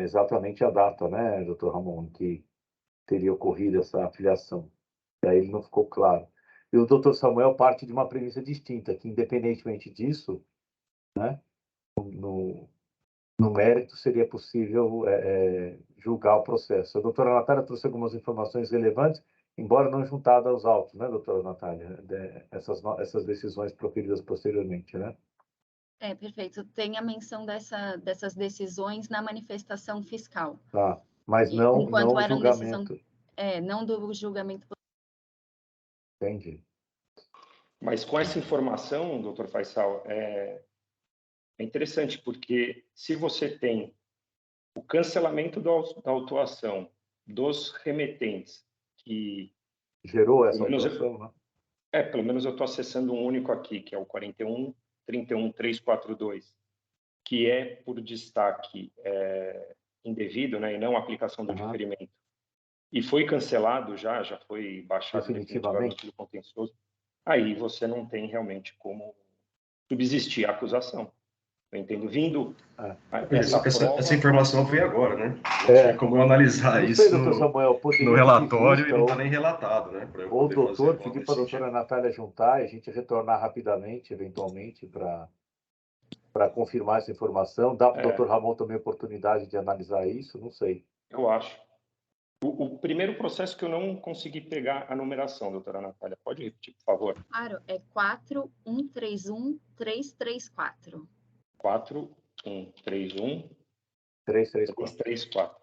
exatamente a data, né, doutor Ramon, em que teria ocorrido essa afiliação. E aí ele não ficou claro. E o doutor Samuel parte de uma premissa distinta, que independentemente disso, né, no mérito seria possível julgar o processo. A doutora Natália trouxe algumas informações relevantes, embora não juntada aos autos, né, doutora Natália? Essas decisões proferidas posteriormente, né? Perfeito. Tem a menção dessas decisões na manifestação fiscal. Tá, mas não o julgamento. Não do julgamento. Entendi. Mas com essa informação, doutor Faisal, é interessante, porque se você tem o cancelamento da autuação dos remetentes, que gerou essa autuação, né? Pelo menos eu estou acessando um único aqui, que é o 4131342, que é por destaque indevido, né, e não aplicação do diferimento. E foi cancelado já foi baixado definitivamente do contencioso. Aí você não tem realmente como subsistir à acusação. Eu entendo. Vindo essa informação veio agora, né? Não tinha como eu analisar isso no relatório e não está nem relatado, né? Ou o doutor pedir para a doutora Natália juntar e a gente retornar rapidamente, eventualmente, para confirmar essa informação. Dá para o doutor Ramon também a oportunidade de analisar isso? Não sei. Eu acho. O primeiro processo que eu não consegui pegar a numeração, doutora Natália. Pode repetir, por favor? Claro, é 4131334. 4131334.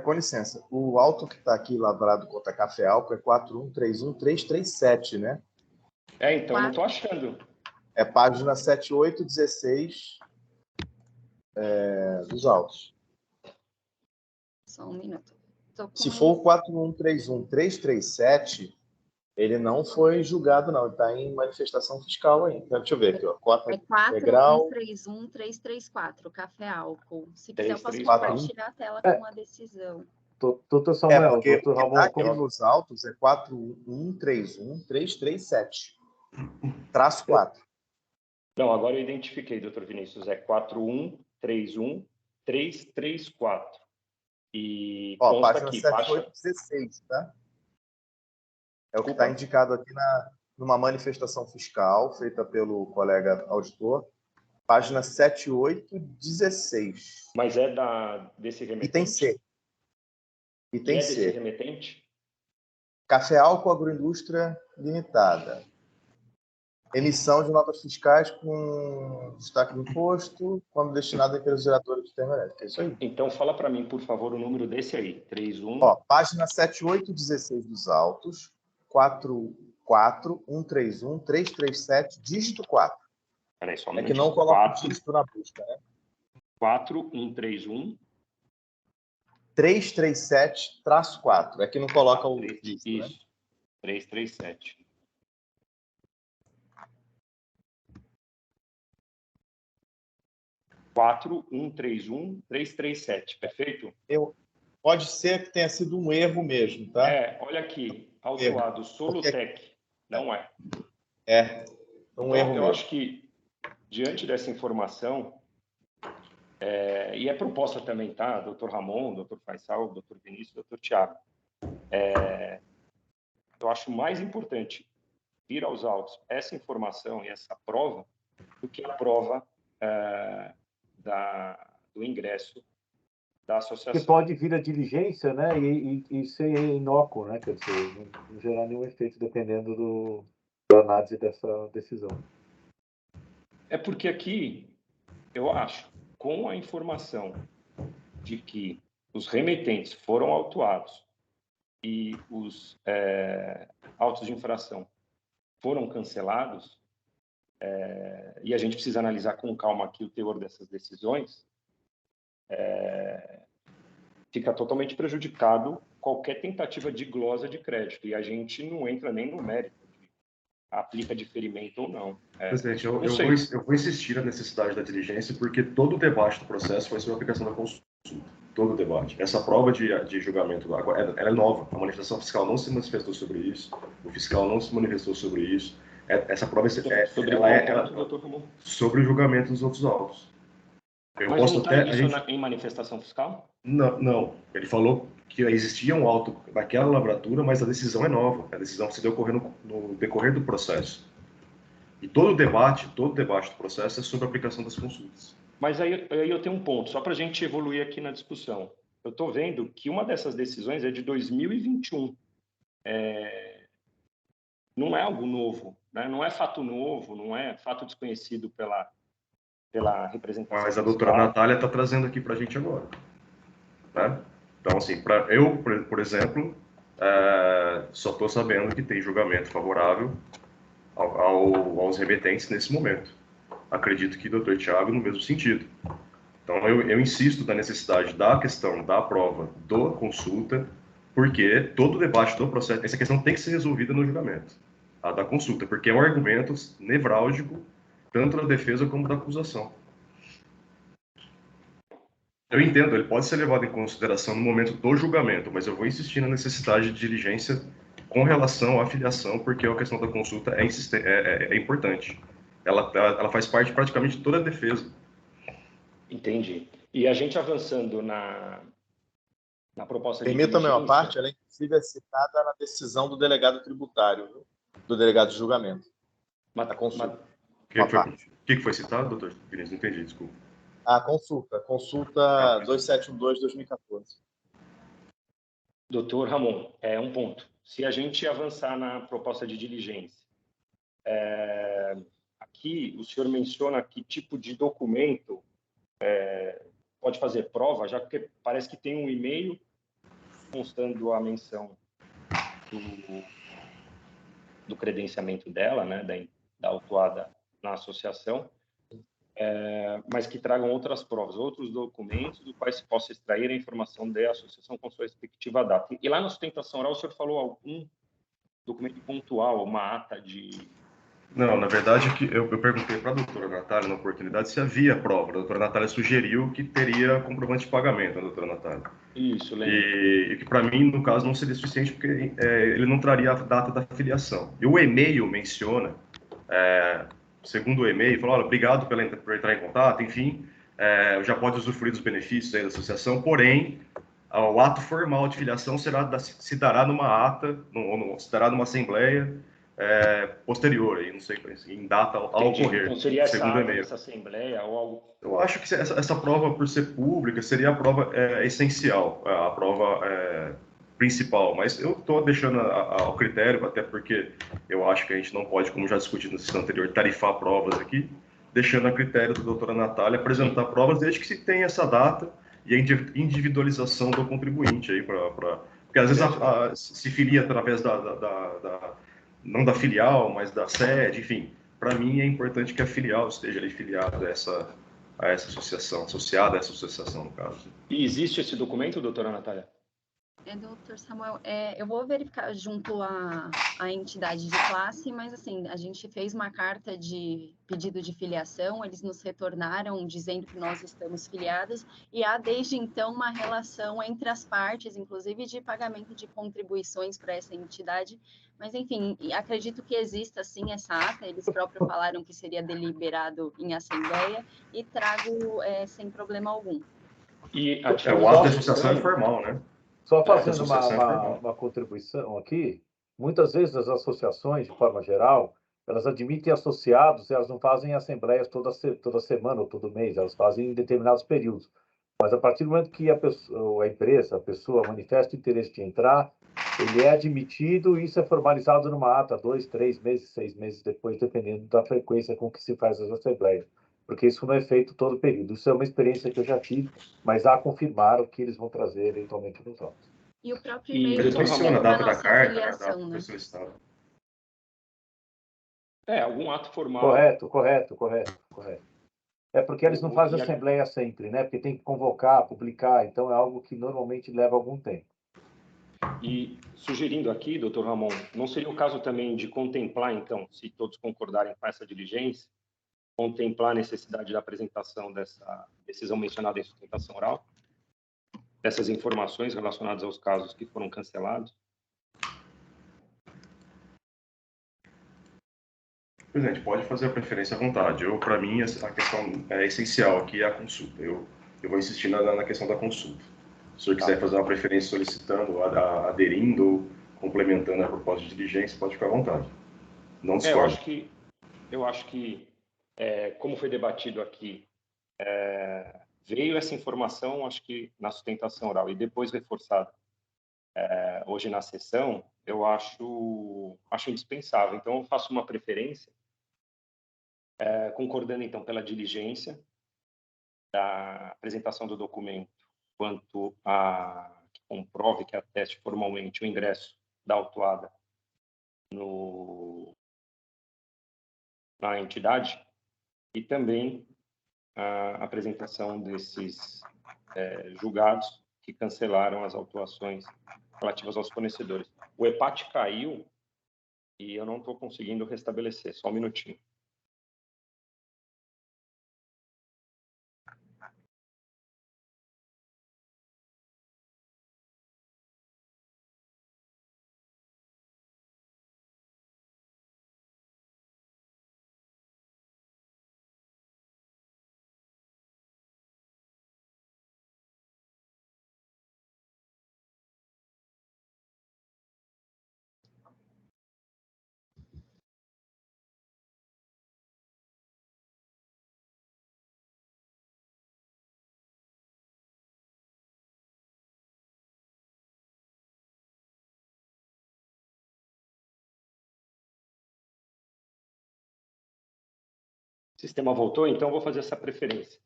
Com licença, o auto que está aqui lavrado contra Café Alco é 4131337, né? Então, não estou achando. É página 7816 dos autos. Só um minuto. Se for o 4131337, ele não foi julgado, não. Ele está em manifestação fiscal ainda. Deixa eu ver aqui, ó. É 4131334, Café Álcool. Se quiser, eu posso compartilhar a tela com a decisão. Doutor Samuel, porque doutor Ramon, aqui nos autos é 4131337, traço 4. Não, agora eu identifiquei, doutor Vinícius, é 4131334. E consta página aqui, 7816, tá? É o que está indicado aqui numa manifestação fiscal feita pelo colega auditor, página 7816. Mas é desse remetente? E tem C. E tem C. Desse remetente? Café Álcool Agroindústria Limitada. Emissão de notas fiscais com destaque do imposto, quando destinado a empresas geradoras de termoelétrica. É isso aí. Então, fala para mim, por favor, o número desse aí. 31. Página 7816 dos autos, 44131-337, dígito 4. Peraí, só um que não coloca o dígito na busca, né? 4131. 337-4. É que não coloca o dígito, isso, né? 337. Quatro, 337, perfeito? Pode ser que tenha sido um erro mesmo, tá? Olha aqui, autuado Solutec, não é? Um erro mesmo. Eu acho que, diante dessa informação, e é proposta também, tá? Doutor Ramon, doutor Faisal, doutor Vinícius, doutor Tiago, eu acho mais importante vir aos autos essa informação e essa prova do que a prova do ingresso da associação. Que pode vir a diligência, né, e ser inócuo, né, quer dizer, não gerar nenhum efeito dependendo da análise dessa decisão. É porque aqui, eu acho, com a informação de que os remetentes foram autuados e os autos de infração foram cancelados, e a gente precisa analisar com calma aqui o teor dessas decisões, fica totalmente prejudicado qualquer tentativa de glosa de crédito, e a gente não entra nem no mérito de aplica diferimento ou não. Presidente, eu vou insistir na necessidade da diligência, porque todo o debate do processo foi sobre a aplicação da consulta. Todo o debate. Essa prova de julgamento agora, ela é nova. A manifestação fiscal não se manifestou sobre isso, o fiscal não se manifestou sobre isso. Essa prova sobre o julgamento dos outros autos. Mas não está isso em manifestação fiscal? Não. Ele falou que existia um auto naquela lavratura, mas a decisão é nova. A decisão se deu no decorrer do processo. E todo o debate do processo é sobre a aplicação das consultas. Mas aí eu tenho um ponto, só para a gente evoluir aqui na discussão. Eu estou vendo que uma dessas decisões é de 2021. Não é algo novo, né? Não é fato novo, não é fato desconhecido pela representação. Mas a doutora Natália está trazendo aqui para a gente agora. Né? Então, assim, por exemplo, só estou sabendo que tem julgamento favorável aos remetentes nesse momento. Acredito que o Dr. Tiago no mesmo sentido. Então, eu insisto na necessidade da questão da prova da consulta, porque todo o debate do processo, essa questão tem que ser resolvida no julgamento, a da consulta, porque é um argumento nevrálgico tanto da defesa como da acusação. Eu entendo, ele pode ser levado em consideração no momento do julgamento, mas eu vou insistir na necessidade de diligência com relação à filiação, porque a questão da consulta é importante. Ela faz parte praticamente de toda a defesa. Entendi. E a gente avançando na proposta de diligência... Permita-me uma parte, ela inclusive é citada na decisão do delegado tributário, do delegado de julgamento. A consulta. O que foi citado, doutor Vinícius? Não entendi, desculpa. A consulta 2712/2014. Doutor Ramon, um ponto. Se a gente avançar na proposta de diligência, aqui o senhor menciona que tipo de documento pode fazer prova, já que parece que tem um e-mail constando a menção do credenciamento dela, né, da autuada na associação, mas que tragam outras provas, outros documentos do quais se possa extrair a informação da associação com sua respectiva data. E lá na sustentação oral, o senhor falou algum documento pontual, uma ata de... Não, na verdade, eu perguntei para a doutora Natália, na oportunidade, se havia prova. A doutora Natália sugeriu que teria comprovante de pagamento, a doutora Natália. Isso, lembro. E que, para mim, no caso, não seria suficiente, porque ele não traria a data da filiação. E o e-mail menciona, segundo o e-mail, falou, olha, obrigado por entrar em contato, enfim, já pode usufruir dos benefícios aí da associação, porém, o ato formal de filiação se dará numa ata, se dará numa assembleia posterior, aí, não sei, em data ao ocorrer. Então seria segundo essa assembleia ou algo... Eu acho que essa prova, por ser pública, seria a prova essencial, a prova principal, mas eu estou deixando ao critério, até porque eu acho que a gente não pode, como já discutimos na sessão anterior, tarifar provas aqui, deixando a critério da doutora Natália apresentar provas, desde que se tenha essa data e a individualização do contribuinte, aí porque às vezes se filia através não da filial, mas da sede, enfim. Para mim é importante que a filial esteja ali filiada a essa associação, associada a essa associação, no caso. E existe esse documento, doutora Natália? Doutor Samuel, eu vou verificar junto à entidade de classe, mas assim, a gente fez uma carta de pedido de filiação, eles nos retornaram dizendo que nós estamos filiados, e há desde então uma relação entre as partes, inclusive de pagamento de contribuições para essa entidade, mas enfim, acredito que exista sim essa ata, eles próprios falaram que seria deliberado em assembleia, e trago sem problema algum. E o ato da associação é formal, né? Só fazendo uma contribuição aqui, muitas vezes as associações, de forma geral, elas admitem associados, elas não fazem assembleias toda semana ou todo mês, elas fazem em determinados períodos. Mas a partir do momento que a empresa, a pessoa manifesta o interesse de entrar, ele é admitido e isso é formalizado numa ata 2, 3 meses, 6 meses depois, dependendo da frequência com que se faz as assembleias. Porque isso não é feito todo o período. Isso é uma experiência que eu já tive, mas a confirmar o que eles vão trazer eventualmente nos autos. E o próprio e-mail menciona a data da carta, filiação, né? Algum ato formal. Correto. É porque eles não fazem assembleia sempre, né? Porque tem que convocar, publicar, então é algo que normalmente leva algum tempo. E sugerindo aqui, doutor Ramon, não seria o caso também de contemplar, então, se todos concordarem com essa diligência, contemplar a necessidade da apresentação dessa decisão mencionada em sustentação oral, dessas informações relacionadas aos casos que foram cancelados? Presidente, pode fazer a preferência à vontade. Para mim, a questão essencial aqui é a consulta. Eu vou insistir na questão da consulta. Se o senhor quiser fazer uma preferência solicitando, aderindo ou complementando a proposta de diligência, pode ficar à vontade. Não discordo. Eu acho que como foi debatido aqui, veio essa informação, acho que na sustentação oral, e depois reforçada hoje na sessão, eu acho indispensável. Então, eu faço uma preferência, concordando, então, pela diligência da apresentação do documento, quanto a que comprove, que ateste formalmente o ingresso da autuada na entidade, e também a apresentação desses julgados que cancelaram as autuações relativas aos fornecedores. O EPAT caiu e eu não estou conseguindo restabelecer. Só um minutinho. O sistema voltou, então eu vou fazer essa preferência.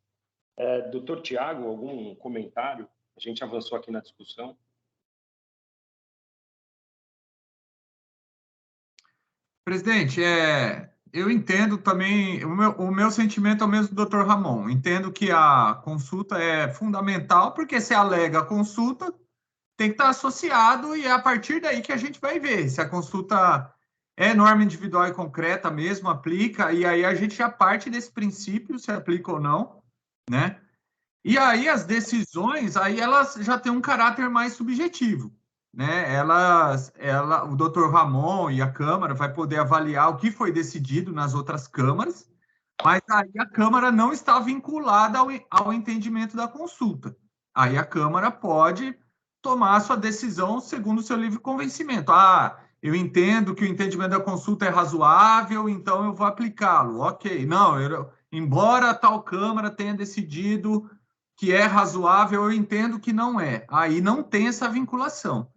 Doutor Tiago, algum comentário? A gente avançou aqui na discussão. Presidente, eu entendo também, o meu sentimento é o mesmo do Dr. Ramon. Entendo que a consulta é fundamental, porque se alega a consulta, tem que estar associado e é a partir daí que a gente vai ver se a consulta é norma individual e concreta mesmo, aplica, e aí a gente já parte desse princípio, se aplica ou não, né? E aí as decisões, aí elas já têm um caráter mais subjetivo, né? O Dr. Ramon e a Câmara vai poder avaliar o que foi decidido nas outras câmaras, mas aí a Câmara não está vinculada ao entendimento da consulta. Aí a Câmara pode tomar a sua decisão segundo o seu livre convencimento. Ah, eu entendo que o entendimento da consulta é razoável, então eu vou aplicá-lo. Ok, não, embora tal Câmara tenha decidido que é razoável, eu entendo que não é. Aí não tem essa vinculação.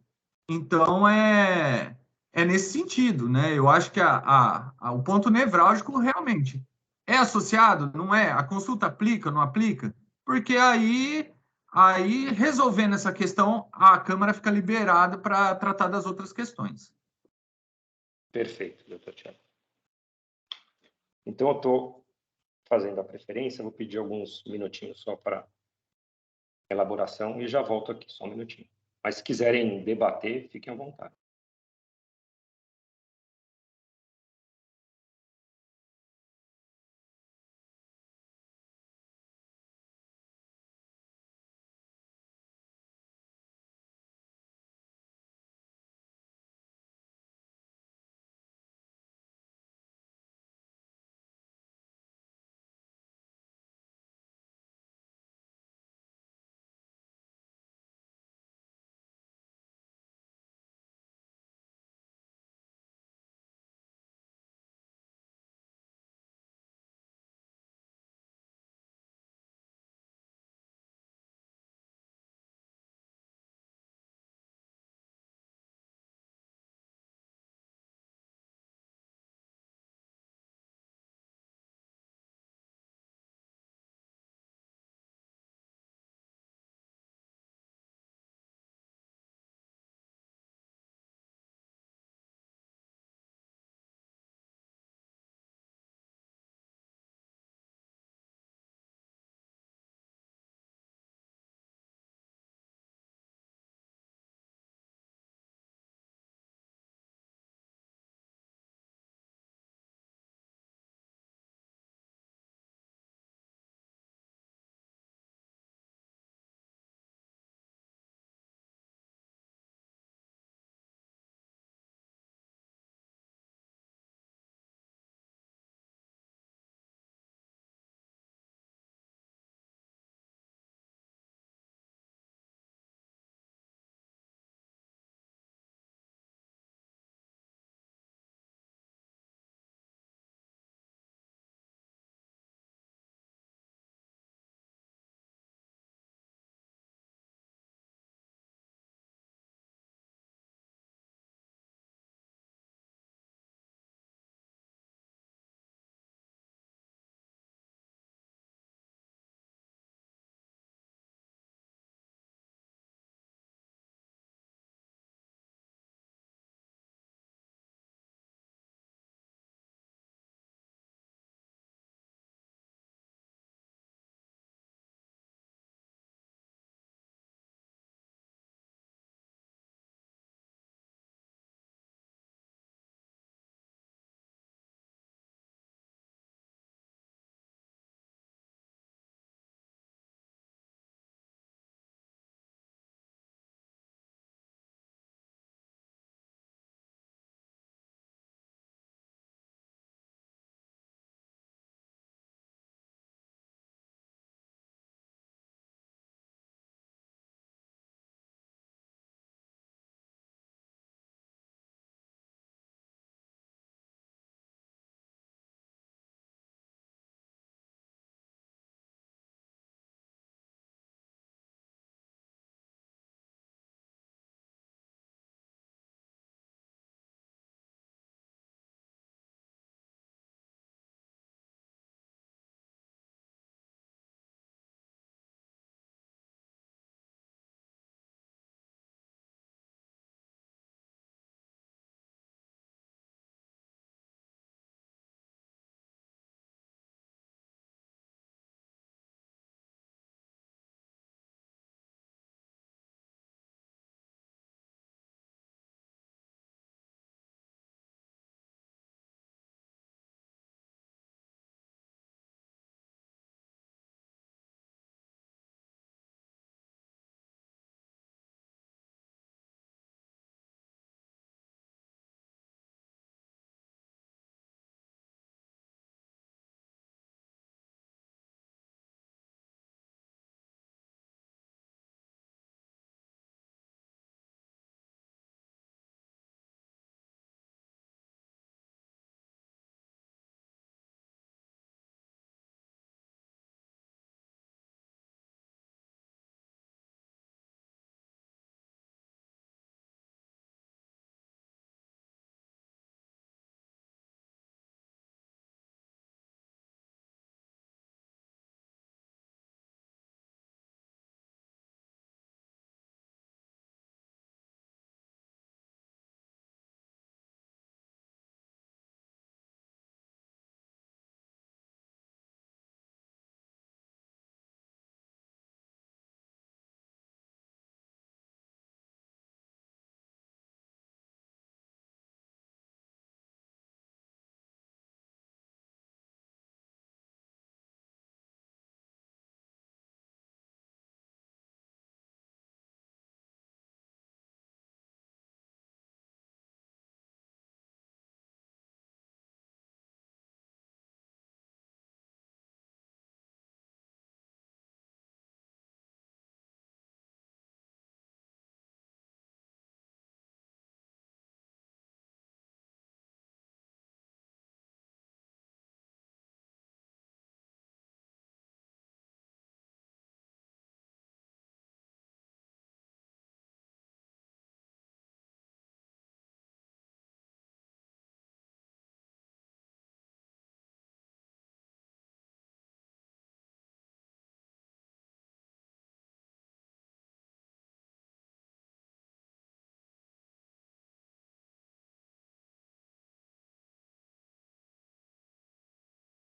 Então, é nesse sentido, né? Eu acho que o ponto nevrálgico realmente é associado, não é? A consulta aplica, não aplica? Porque aí resolvendo essa questão, a Câmara fica liberada para tratar das outras questões. Perfeito, doutor Tiago. Então, eu estou fazendo a preferência, vou pedir alguns minutinhos só para elaboração e já volto aqui, só um minutinho. Mas se quiserem debater, fiquem à vontade.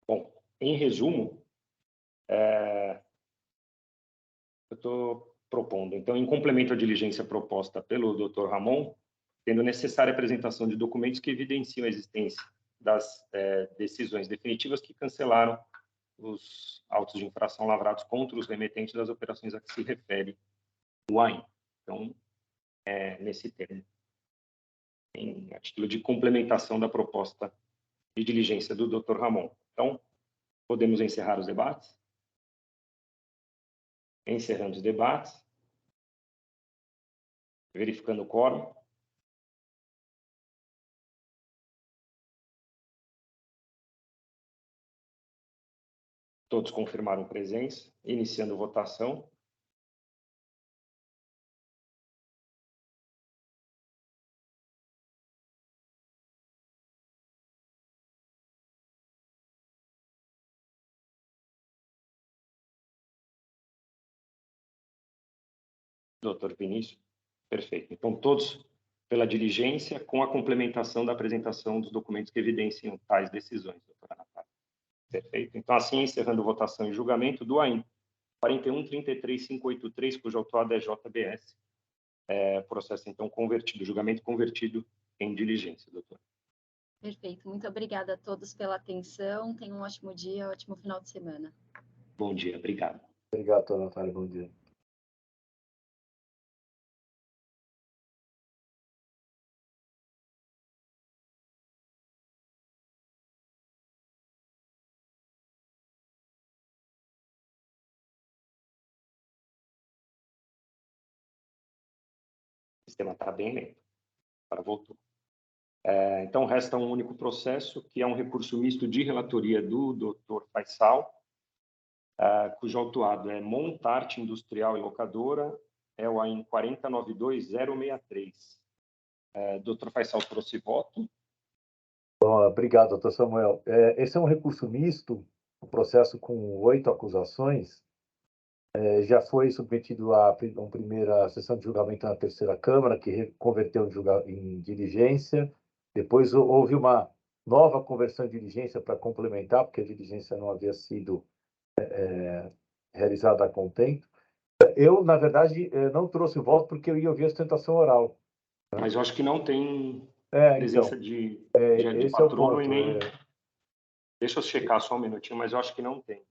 Bom, em resumo, eu estou propondo, então, em complemento à diligência proposta pelo Dr. Ramon, tendo necessária apresentação de documentos que evidenciam a existência das decisões definitivas que cancelaram os autos de infração lavrados contra os remetentes das operações a que se refere o AIN. Então, nesse termo, a título de complementação da proposta de diligência do Dr. Ramon. Então, podemos encerrar os debates? Encerrando os debates. Verificando o quórum. Todos confirmaram presença. Iniciando votação. Doutor Vinícius? Perfeito. Então, todos pela diligência, com a complementação da apresentação dos documentos que evidenciam tais decisões, doutora Natália. Perfeito. Então, assim, encerrando votação e julgamento do AIN 41.33.583, cujo autor é JBS. Processo, então, convertido, julgamento convertido em diligência, doutor. Perfeito. Muito obrigada a todos pela atenção. Tenham um ótimo dia, um ótimo final de semana. Bom dia. Obrigado. Obrigado, doutora Natália. Bom dia. O sistema está bem lento. Agora voltou. Então, resta um único processo, que é um recurso misto de relatoria do Dr. Faisal, cujo autuado é Montarte Industrial e Locadora, é o AIN 4092063. Dr. Faisal trouxe voto. Bom, obrigado, doutor Samuel. Esse é um recurso misto, um processo com 8 acusações. Já foi submetido a uma primeira sessão de julgamento na terceira Câmara, que converteu em diligência. Depois houve uma nova conversão em diligência para complementar, porque a diligência não havia sido realizada a contento. Eu, na verdade, não trouxe o voto porque eu ia ouvir a sustentação oral. Mas eu acho que não tem presença então, de esse é o patrono ponto. e nem... Deixa eu checar só um minutinho, mas eu acho que não tem.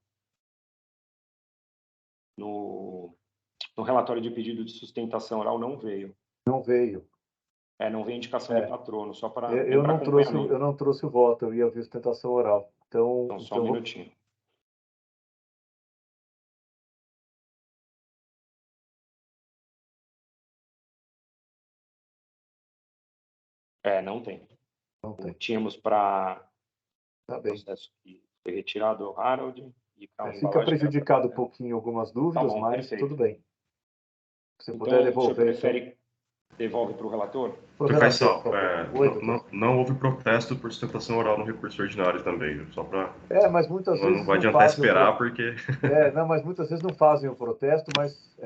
No relatório de pedido de sustentação oral não veio. Não veio. Não veio indicação de patrono, só para eu não trouxe o voto, eu ia ouvir a sustentação oral. Então só um minutinho. Não tem. Não tem. Tínhamos para processo que foi retirado o Harold. Fica prejudicado um pouquinho algumas dúvidas, mas perfeito. Tudo bem. Se então, puder devolver. Prefere devolve para o relator? Doutor Faisal, não houve protesto por sustentação oral no recurso ordinário também, só para... mas muitas vezes não vai adiantar esperar, porque... mas muitas vezes não fazem o protesto, mas...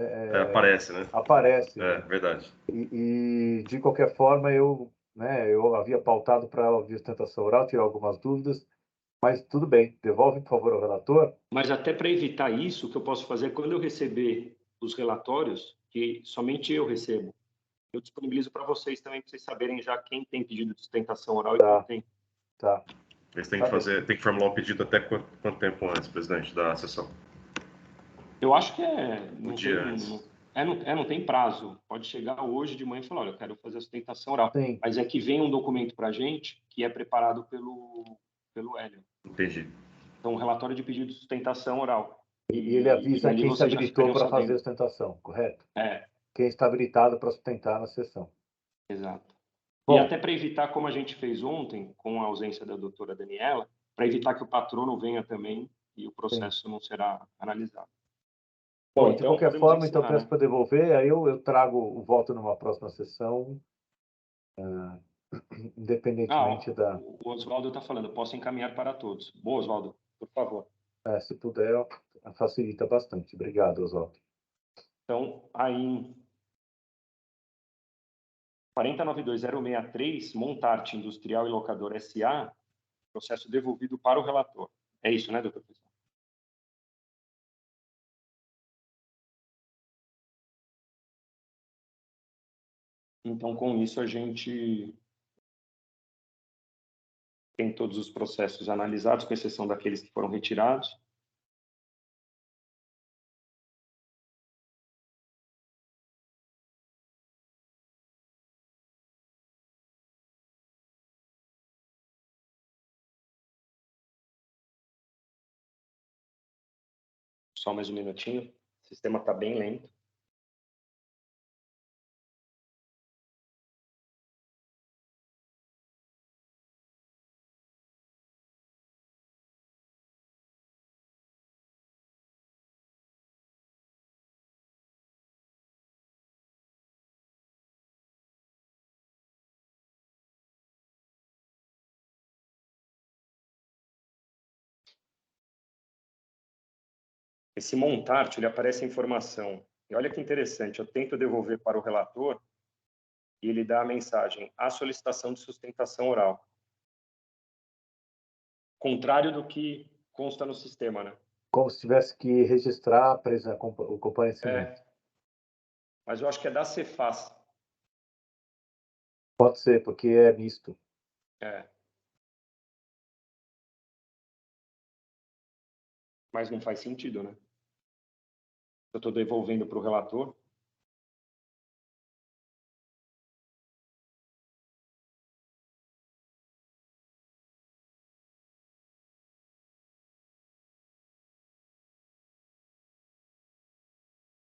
aparece, né? Aparece. Verdade. E de qualquer forma, eu havia pautado para ouvir a sustentação oral, tirar algumas dúvidas, mas tudo bem, devolve, por favor, ao relator. Mas até para evitar isso, o que eu posso fazer, quando eu receber os relatórios, que somente eu recebo, eu disponibilizo para vocês também, para vocês saberem já quem tem pedido de sustentação oral e quem tem. Tá. Eles têm que formular o pedido até quanto tempo antes, presidente, da sessão? Eu acho que não tem prazo. Pode chegar hoje de manhã e falar, olha, eu quero fazer a sustentação oral. Sim. Mas é que vem um documento para a gente que é preparado pelo Hélio. Entendi. Então, um relatório de pedido de sustentação oral. E ele avisa quem se habilitou para fazer a sustentação, correto? Quem está habilitado para sustentar na sessão. Exato. Bom, e até para evitar, como a gente fez ontem, com a ausência da doutora Daniela, para evitar que o patrono venha também e o processo não será analisado. Bom, de qualquer forma, então peço para devolver, aí eu trago o voto numa próxima sessão, independentemente da... O Oswaldo está falando, posso encaminhar para todos. Boa, Oswaldo, por favor. Se puder, facilita bastante. Obrigado, Oswaldo. Então, aí... 4092063, Montarte Industrial e Locadora S.A., processo devolvido para o relator. É isso, né, doutor? Então, com isso, a gente tem todos os processos analisados, com exceção daqueles que foram retirados. Só mais um minutinho. O sistema está bem lento. Esse montart, ele aparece a informação. E olha que interessante, eu tento devolver para o relator e ele dá a mensagem, a solicitação de sustentação oral. Contrário do que consta no sistema, né? Como se tivesse que registrar o comparecimento. Mas eu acho que é da Cefaz. Pode ser, porque é misto. Mas não faz sentido, né? Eu estou devolvendo para o relator.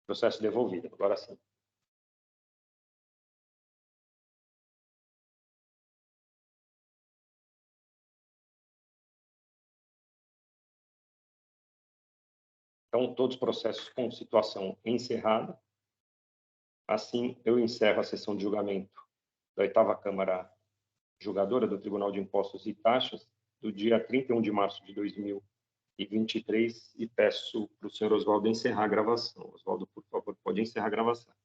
Processo devolvido, agora sim. Então, todos os processos com situação encerrada. Assim, eu encerro a sessão de julgamento da 8ª Câmara Julgadora do Tribunal de Impostos e Taxas do dia 31 de março de 2023 e peço para o senhor Oswaldo encerrar a gravação. Oswaldo, por favor, pode encerrar a gravação.